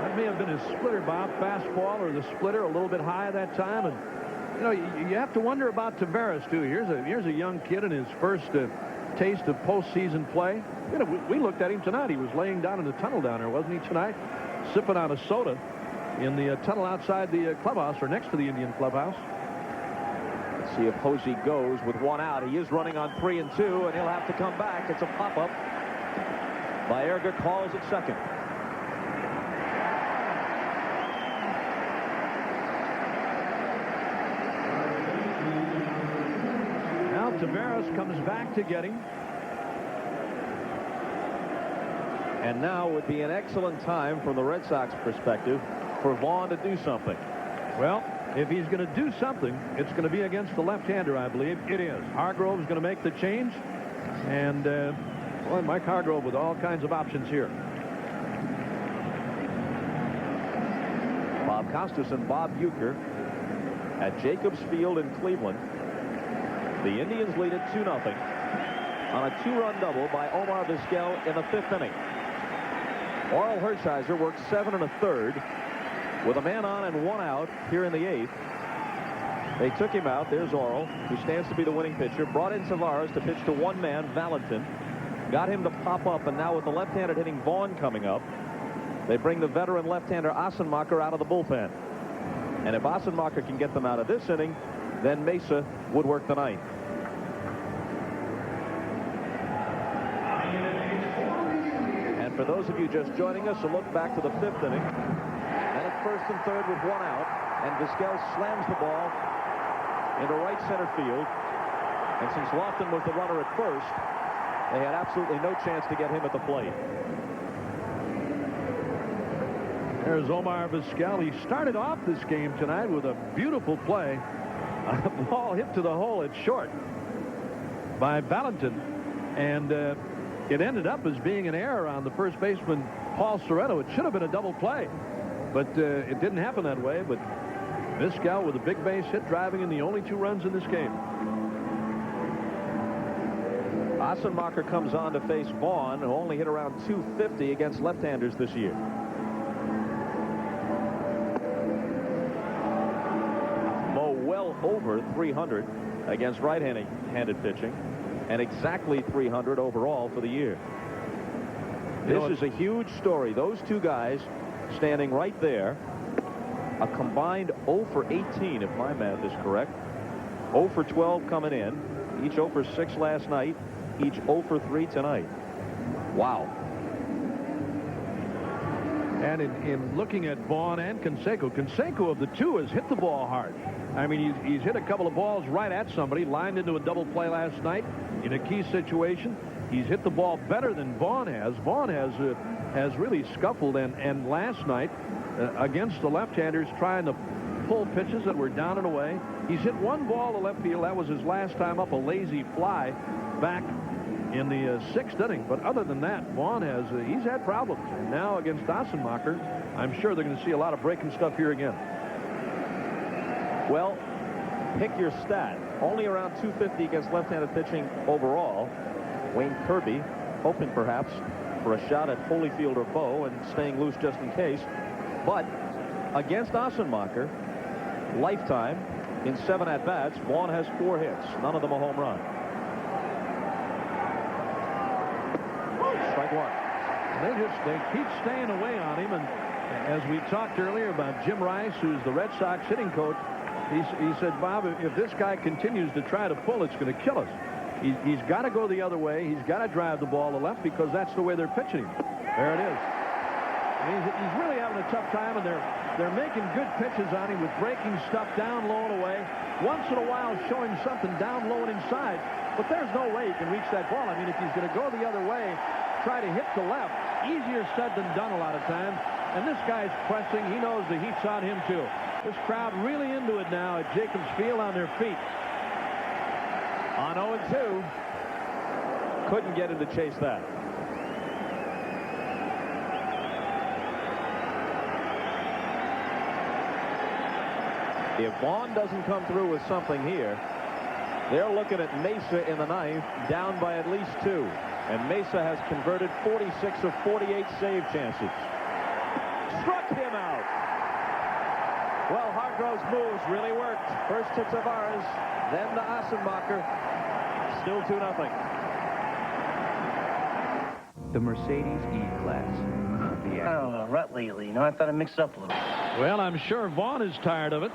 S2: That may have been his splitter, Bob. Fastball or the splitter a little bit high at that time. And, you know, you have to wonder about Taveras, too. Here's a young kid in his first taste of postseason play. You know, we looked at him tonight. He was laying down in the tunnel down there, wasn't he, tonight? Sipping on a soda in the tunnel outside the clubhouse, or next to the Indian clubhouse.
S8: Let's see if Hosey goes with 1 out. He is running on 3-2, and he'll have to come back. It's a pop-up by Erik, calls at second.
S2: Now Taveras comes back to get him.
S8: And now would be an excellent time from the Red Sox perspective for Vaughn to do something.
S2: Well, if he's going to do something, it's going to be against the left-hander, I believe. It is. Hargrove's going to make the change. And, boy, Mike Hargrove with all kinds of options here.
S8: Bob Costas and Bob Uecker at Jacobs Field in Cleveland. The Indians lead it 2-0 on a 2-run double by Omar Vizquel in the 5th inning. Orel Hershiser worked 7 1/3 with a man on and 1 out here in the 8th. They took him out. There's Orel, who stands to be the winning pitcher. Brought in Tavares to pitch to one man, Valentin. Got him to pop up, and now with the left-handed hitting Vaughn coming up, they bring the veteran left-hander Assenmacher out of the bullpen. And if Assenmacher can get them out of this inning, then Mesa would work the 9th. And for those of you just joining us, a look back to the 5th inning. And it's 1st and 3rd with 1 out, and Vizquel slams the ball into right center field. And since Lofton was the runner at first, they had absolutely no chance to get him at the plate.
S2: There's Omar Vizquel. He started off this game tonight with a beautiful play. A ball hit to the hole at short by Valentin. And it ended up as being an error on the first baseman, Paul Sorrento. It should have been a double play. But it didn't happen that way. But Vizquel with a big base hit, driving in the only 2 runs in this game.
S8: Assenmacher comes on to face Vaughn, who only hit around .250 against left-handers this year. Mo well over .300 against right-handed pitching, and exactly .300 overall for the year. This is a huge story. Those 2 guys standing right there, a combined 0 for 18, if my math is correct. 0 for 12 coming in, each 0 for 6 last night, each 0 for 3 tonight. Wow.
S2: And in looking at Vaughn and Canseco of the 2 has hit the ball hard. I mean, he's hit a couple of balls right at somebody, lined into a double play last night in a key situation. He's hit the ball better than Vaughn has. Vaughn has really scuffled, and last night against the left-handers trying to pull pitches that were down and away. He's hit 1 ball to left field. That was his last time up, a lazy fly back in the 6th inning. But other than that, Vaughn he's had problems. And now against Assenmacher, I'm sure they're going to see a lot of breaking stuff here again.
S8: Well, pick your stat. Only around .250 against left-handed pitching overall. Wayne Kirby hoping perhaps for a shot at Holyfield or Bowe and staying loose just in case. But against Assenmacher, lifetime, in 7 at-bats, Vaughn has 4 hits, none of them a home run. Strike one.
S2: They keep staying away on him, and as we talked earlier about Jim Rice, who's the Red Sox hitting coach, he said, Bob, if this guy continues to try to pull, it's going to kill us. He's got to go the other way. He's got to drive the ball to left because that's the way they're pitching him. There it is. He's really having a tough time, and they're making good pitches on him with breaking stuff down low and away. Once in a while showing something down low and inside, but there's no way he can reach that ball. I mean, if he's going to go the other way, try to hit to left, easier said than done a lot of times. And this guy's pressing. He knows the heat's on him, too. This crowd really into it now at Jacobs Field on their feet.
S8: On 0-2. Couldn't get him to chase that. If Vaughn doesn't come through with something here, they're looking at Mesa in the 9th, down by at least 2. And Mesa has converted 46 of 48 save chances. Struck him out. Well, Hargrove's moves really worked. First to Tavares, then to Assenmacher. Still 2-0.
S4: The Mercedes E-Class.
S10: I don't know, rut lately. You know, I thought I mixed up a little.
S2: Well, I'm sure Vaughn is tired of it.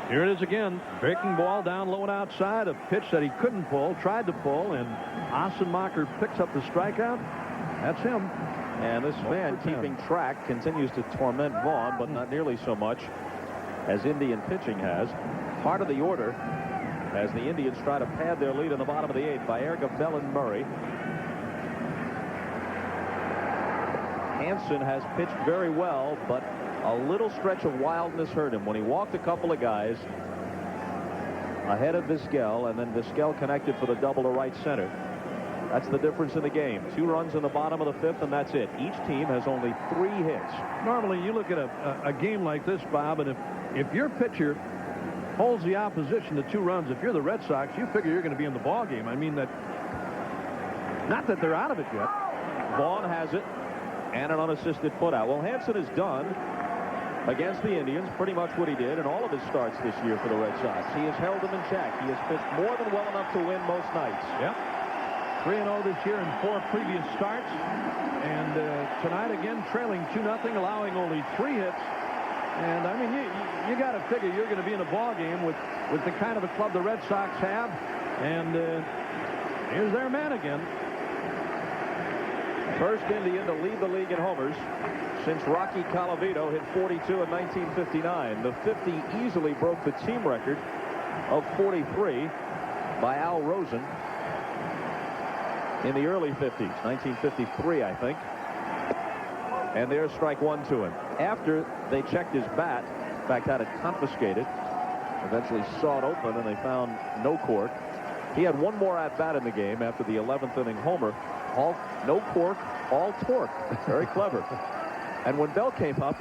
S2: Here it is again. Breaking ball down low and outside. A pitch that he couldn't pull, tried to pull, and Assenmacher picks up the strikeout. That's him.
S8: And this man keeping track continues to torment Vaughn, but not nearly so much as Indian pitching has. Part of the order as the Indians try to pad their lead in the bottom of the 8th by Erik, Bell, and Murray. Hanson has pitched very well, but a little stretch of wildness hurt him when he walked a couple of guys ahead of Vizquel, and then Vizquel connected for the double to right center. That's the difference in the game. 2 runs in the bottom of the 5th, and that's it. Each team has only 3 hits.
S2: Normally, you look at a game like this, Bob, and if your pitcher holds the opposition to 2 runs, if you're the Red Sox, you figure you're going to be in the ball game. I mean, that not that they're out of it yet.
S8: Vaughn has it, and an unassisted put-out. Well, Hanson has done against the Indians pretty much what he did in all of his starts this year for the Red Sox. He has held them in check. He has pitched more than well enough to win most nights.
S2: Yep. 3-0 this year in 4 previous starts. And tonight again trailing 2-0, allowing only 3 hits. And I mean, you got to figure you're going to be in a ball game with the kind of a club the Red Sox have. And here's their man again.
S8: First Indian to lead the league in homers since Rocky Colavito hit 42 in 1959. The 50 easily broke the team record of 43 by Al Rosen in the early 50s, 1953, I think. And there's strike 1 to him. After they checked his bat, in fact, had it confiscated, eventually saw it open, and they found no cork. He had 1 more at-bat in the game after the 11th inning homer. All no cork, all torque. Very clever. And when Bell came up,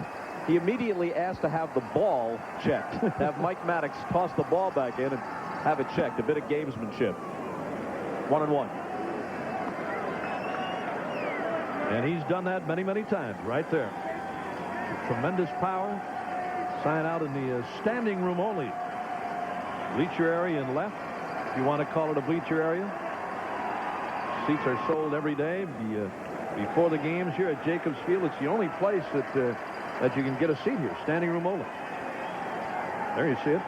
S8: he immediately asked to have the ball checked. Have Mike Maddox toss the ball back in and have it checked. A bit of gamesmanship. 1-1.
S2: And he's done that many, many times right there. Tremendous power. Sign out in the standing room only. Bleacher area in left, if you want to call it a bleacher area. Seats are sold every day. Before the games here at Jacobs Field, it's the only place that you can get a seat here. Standing room only. There you see it.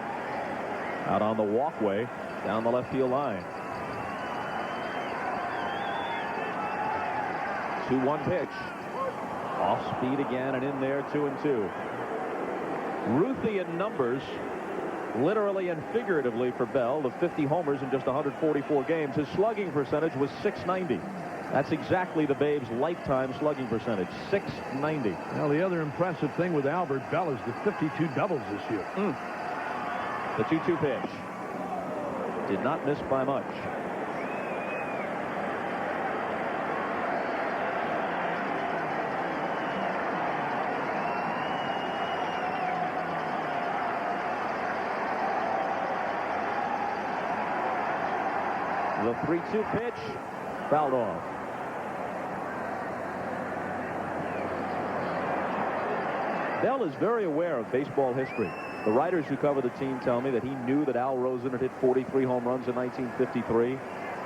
S8: Out on the walkway down the left field line. 2-1 pitch. Off speed again and in there, 2-2. Ruthie in numbers, literally and figuratively for Bell, the 50 homers in just 144 games. His slugging percentage was .690. That's exactly the Babe's lifetime slugging percentage, .690.
S2: Well, the other impressive thing with Albert Bell is the 52 doubles this year.
S8: The 2-2 pitch. Did not miss by much. The 3-2 pitch fouled off. Bell is very aware of baseball history. The writers who cover the team tell me that he knew that Al Rosen had hit 43 home runs in 1953.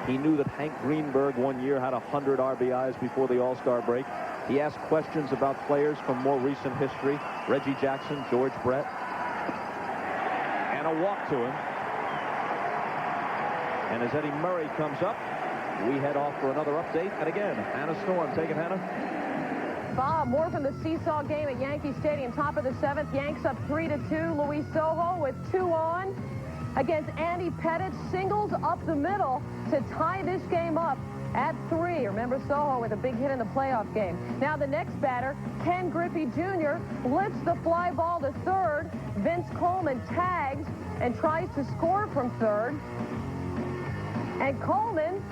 S8: He knew that Hank Greenberg one year had 100 RBIs before the All-Star break. He asked questions about players from more recent history. Reggie Jackson, George Brett. And a walk to him. And as Eddie Murray comes up, we head off for another update. And again, Hannah Storm. Take it, Hannah.
S3: Bob, more from the seesaw game at Yankee Stadium. Top of the 7th, Yanks up 3-2. Luis Sojo with 2 on against Andy Pettitte. Singles up the middle to tie this game up at 3. Remember Sojo with a big hit in the playoff game. Now the next batter, Ken Griffey Jr. lifts the fly ball to third. Vince Coleman tags and tries to score from third. And Coleman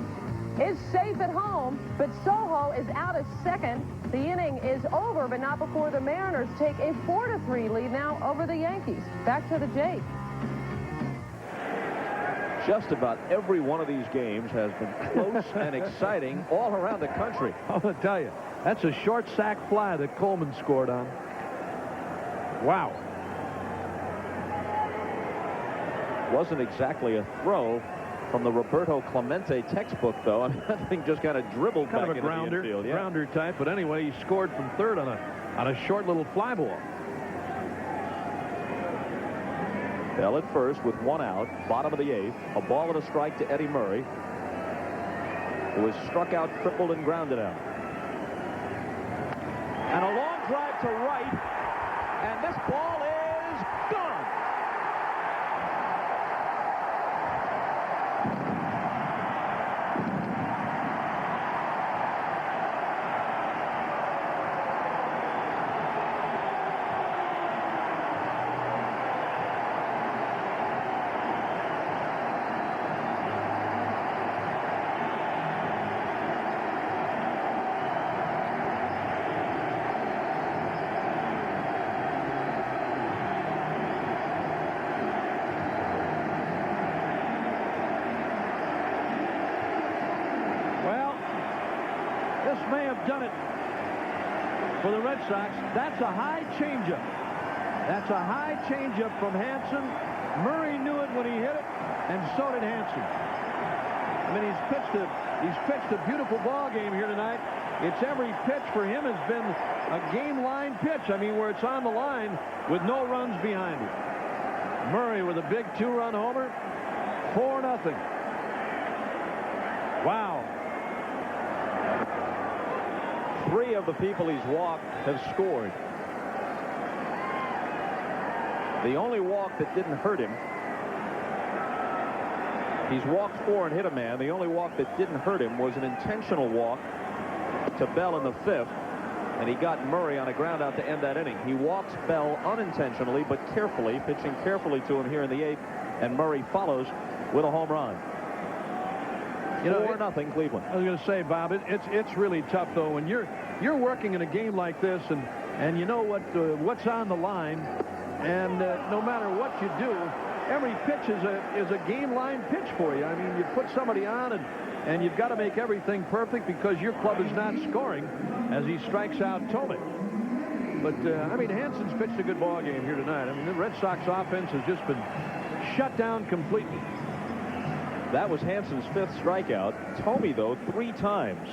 S3: is safe at home, but Sojo is out at second. The inning is over, but not before the Mariners take a 4-3 lead now over the Yankees. Back to the Jays.
S8: Just about every one of these games has been close and exciting all around the country.
S2: I'm going to tell you, that's a short sack fly that Coleman scored on. Wow.
S8: Wasn't exactly a throw from the Roberto Clemente textbook, though. I mean, that thing just kind of dribbled
S2: kind
S8: back
S2: of a
S8: into
S2: grounder,
S8: the infield. Yeah.
S2: Grounder type, but anyway, he scored from third on a short little fly ball.
S8: Bell at first with 1 out, bottom of the 8th, a ball and a strike to Eddie Murray, who was struck out, tripled, and grounded out. And a long drive to right, and this ball is gone.
S2: May have done it for the Red Sox. That's a high changeup. That's a high changeup from Hanson. Murray knew it when he hit it, and so did Hanson. I mean, he's pitched a beautiful ball game here tonight. It's every pitch for him has been a game line pitch. I mean, where it's on the line with no runs behind it. Murray with a big 2-run homer. 4-0. Wow.
S8: 3 of the people he's walked have scored. The only walk that didn't hurt him, he's walked 4 and hit a man. The only walk that didn't hurt him was an intentional walk to Bell in the 5th, and he got Murray on a ground out to end that inning. He walks Bell unintentionally but carefully, pitching carefully to him here in the 8th, and Murray follows with a home run. 4-0 Cleveland.
S2: I was going to say, Bob, it's really tough though when you're working in a game like this, and you know what's on the line, and no matter what you do, every pitch is a game line pitch for you. I mean, you put somebody on, and you've got to make everything perfect because your club is not scoring as he strikes out Tomei. But I mean, Hanson's pitched a good ball game here tonight. I mean, the Red Sox offense has just been shut down completely.
S8: That was Hanson's 5th strikeout. Tomei, though, 3 times.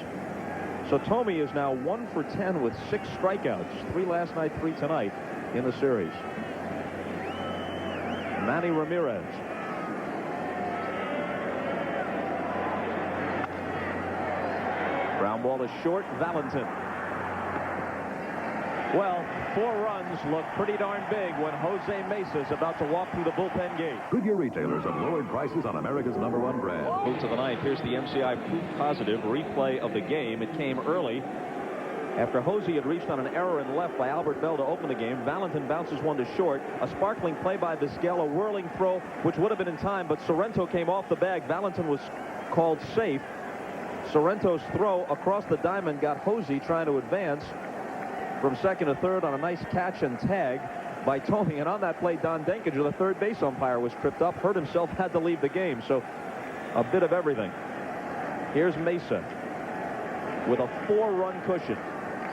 S8: So Tomei is now 1 for 10 with 6 strikeouts. 3 last night, 3 tonight in the series. Manny Ramirez. Ground ball is short. Valentin. Well, 4 runs look pretty darn big when Jose Mesa is about to walk through the bullpen gate.
S11: Goodyear retailers have lowered prices on America's #1 brand.
S8: Move to the 9th. Here's the MCI proof positive replay of the game. It came early after Jose had reached on an error in left by Albert Bell to open the game. Valentin bounces one to short. A sparkling play by Vizquel, a whirling throw, which would have been in time, but Sorrento came off the bag. Valentin was called safe. Sorrento's throw across the diamond got Jose trying to advance from second to third on a nice catch and tag by Tomei. And on that play, Don Denkinger, the third base umpire, was tripped up, hurt himself, had to leave the game. So a bit of everything. Here's Mesa with a 4-run cushion.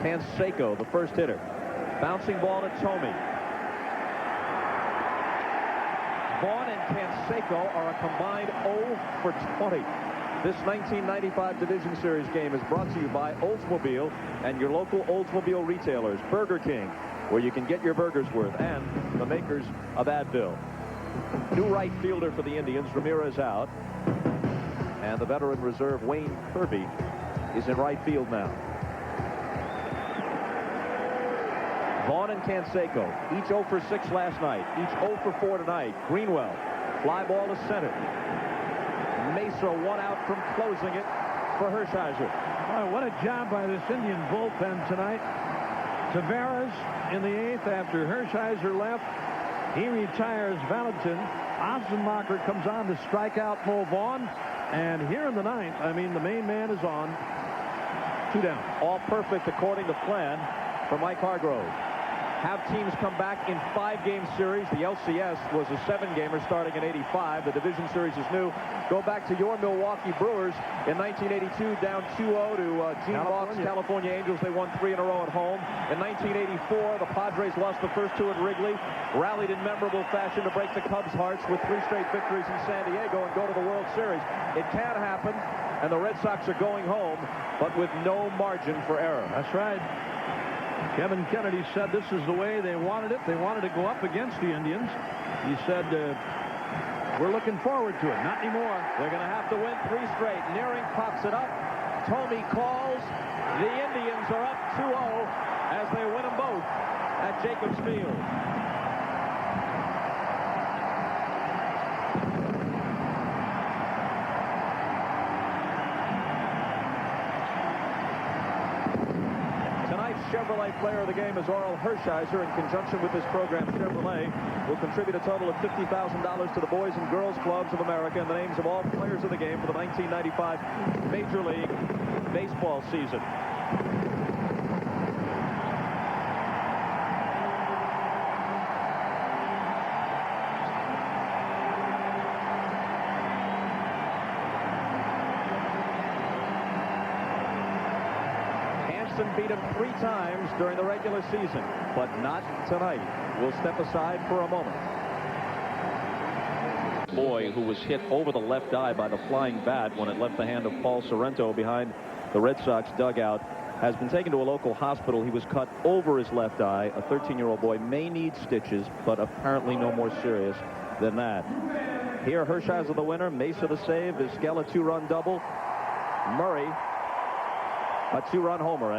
S8: Canseco, the first hitter. Bouncing ball to Tomey. Vaughn and Canseco are a combined 0 for 20. This 1995 Division Series game is brought to you by Oldsmobile and your local Oldsmobile retailers, Burger King, where you can get your burgers worth, and the makers of Advil. New right fielder for the Indians, Ramirez out. And the veteran reserve, Wayne Kirby, is in right field now. Vaughn and Canseco, each 0 for 6 last night, each 0 for 4 tonight. Greenwell, fly ball to center. Mesa one out from closing it for Hershiser.
S2: Oh, what a job by this Indian bullpen tonight. Tavares in the 8th after Hershiser left. He retires Valentin. Ossenmacher comes on to strike out Mo Vaughn. And here in the 9th, I mean, the main man is on. 2 down.
S8: All perfect according to plan for Mike Hargrove. Have teams come back in 5-game series. The LCS was a 7-gamer starting in '85. The Division Series is new. Go back to your Milwaukee Brewers in 1982, down 2-0 to Gene Boggs' California Angels. They won 3 in a row at home. In 1984, the Padres lost the first 2 at Wrigley, rallied in memorable fashion to break the Cubs' hearts with 3 straight victories in San Diego and go to the World Series. It can happen, and the Red Sox are going home, but with no margin for error.
S2: That's right. Kevin Kennedy said this is the way they wanted it. They wanted to go up against the Indians. He said, we're looking forward to it. Not anymore.
S8: They're going to have to win 3 straight. Nearing pops it up. Tomey calls. The Indians are up 2-0 as they win them both at Jacobs Field. Chevrolet player of the game is Orel Hershiser. In conjunction with this program, Chevrolet will contribute a total of $50,000 to the Boys and Girls Clubs of America in the names of all players of the game for the 1995 Major League Baseball season. Hanson beat him 3 times during the regular season, but not tonight. We'll step aside for a moment. Boy, who was hit over the left eye by the flying bat when it left the hand of Paul Sorrento behind the Red Sox dugout, has been taken to a local hospital. He was cut over his left eye. A 13-year-old boy may need stitches, but apparently no more serious than that. Here, Hershiser the winner, Mesa the save, Vizquel a 2-run double, Murray a 2-run homer.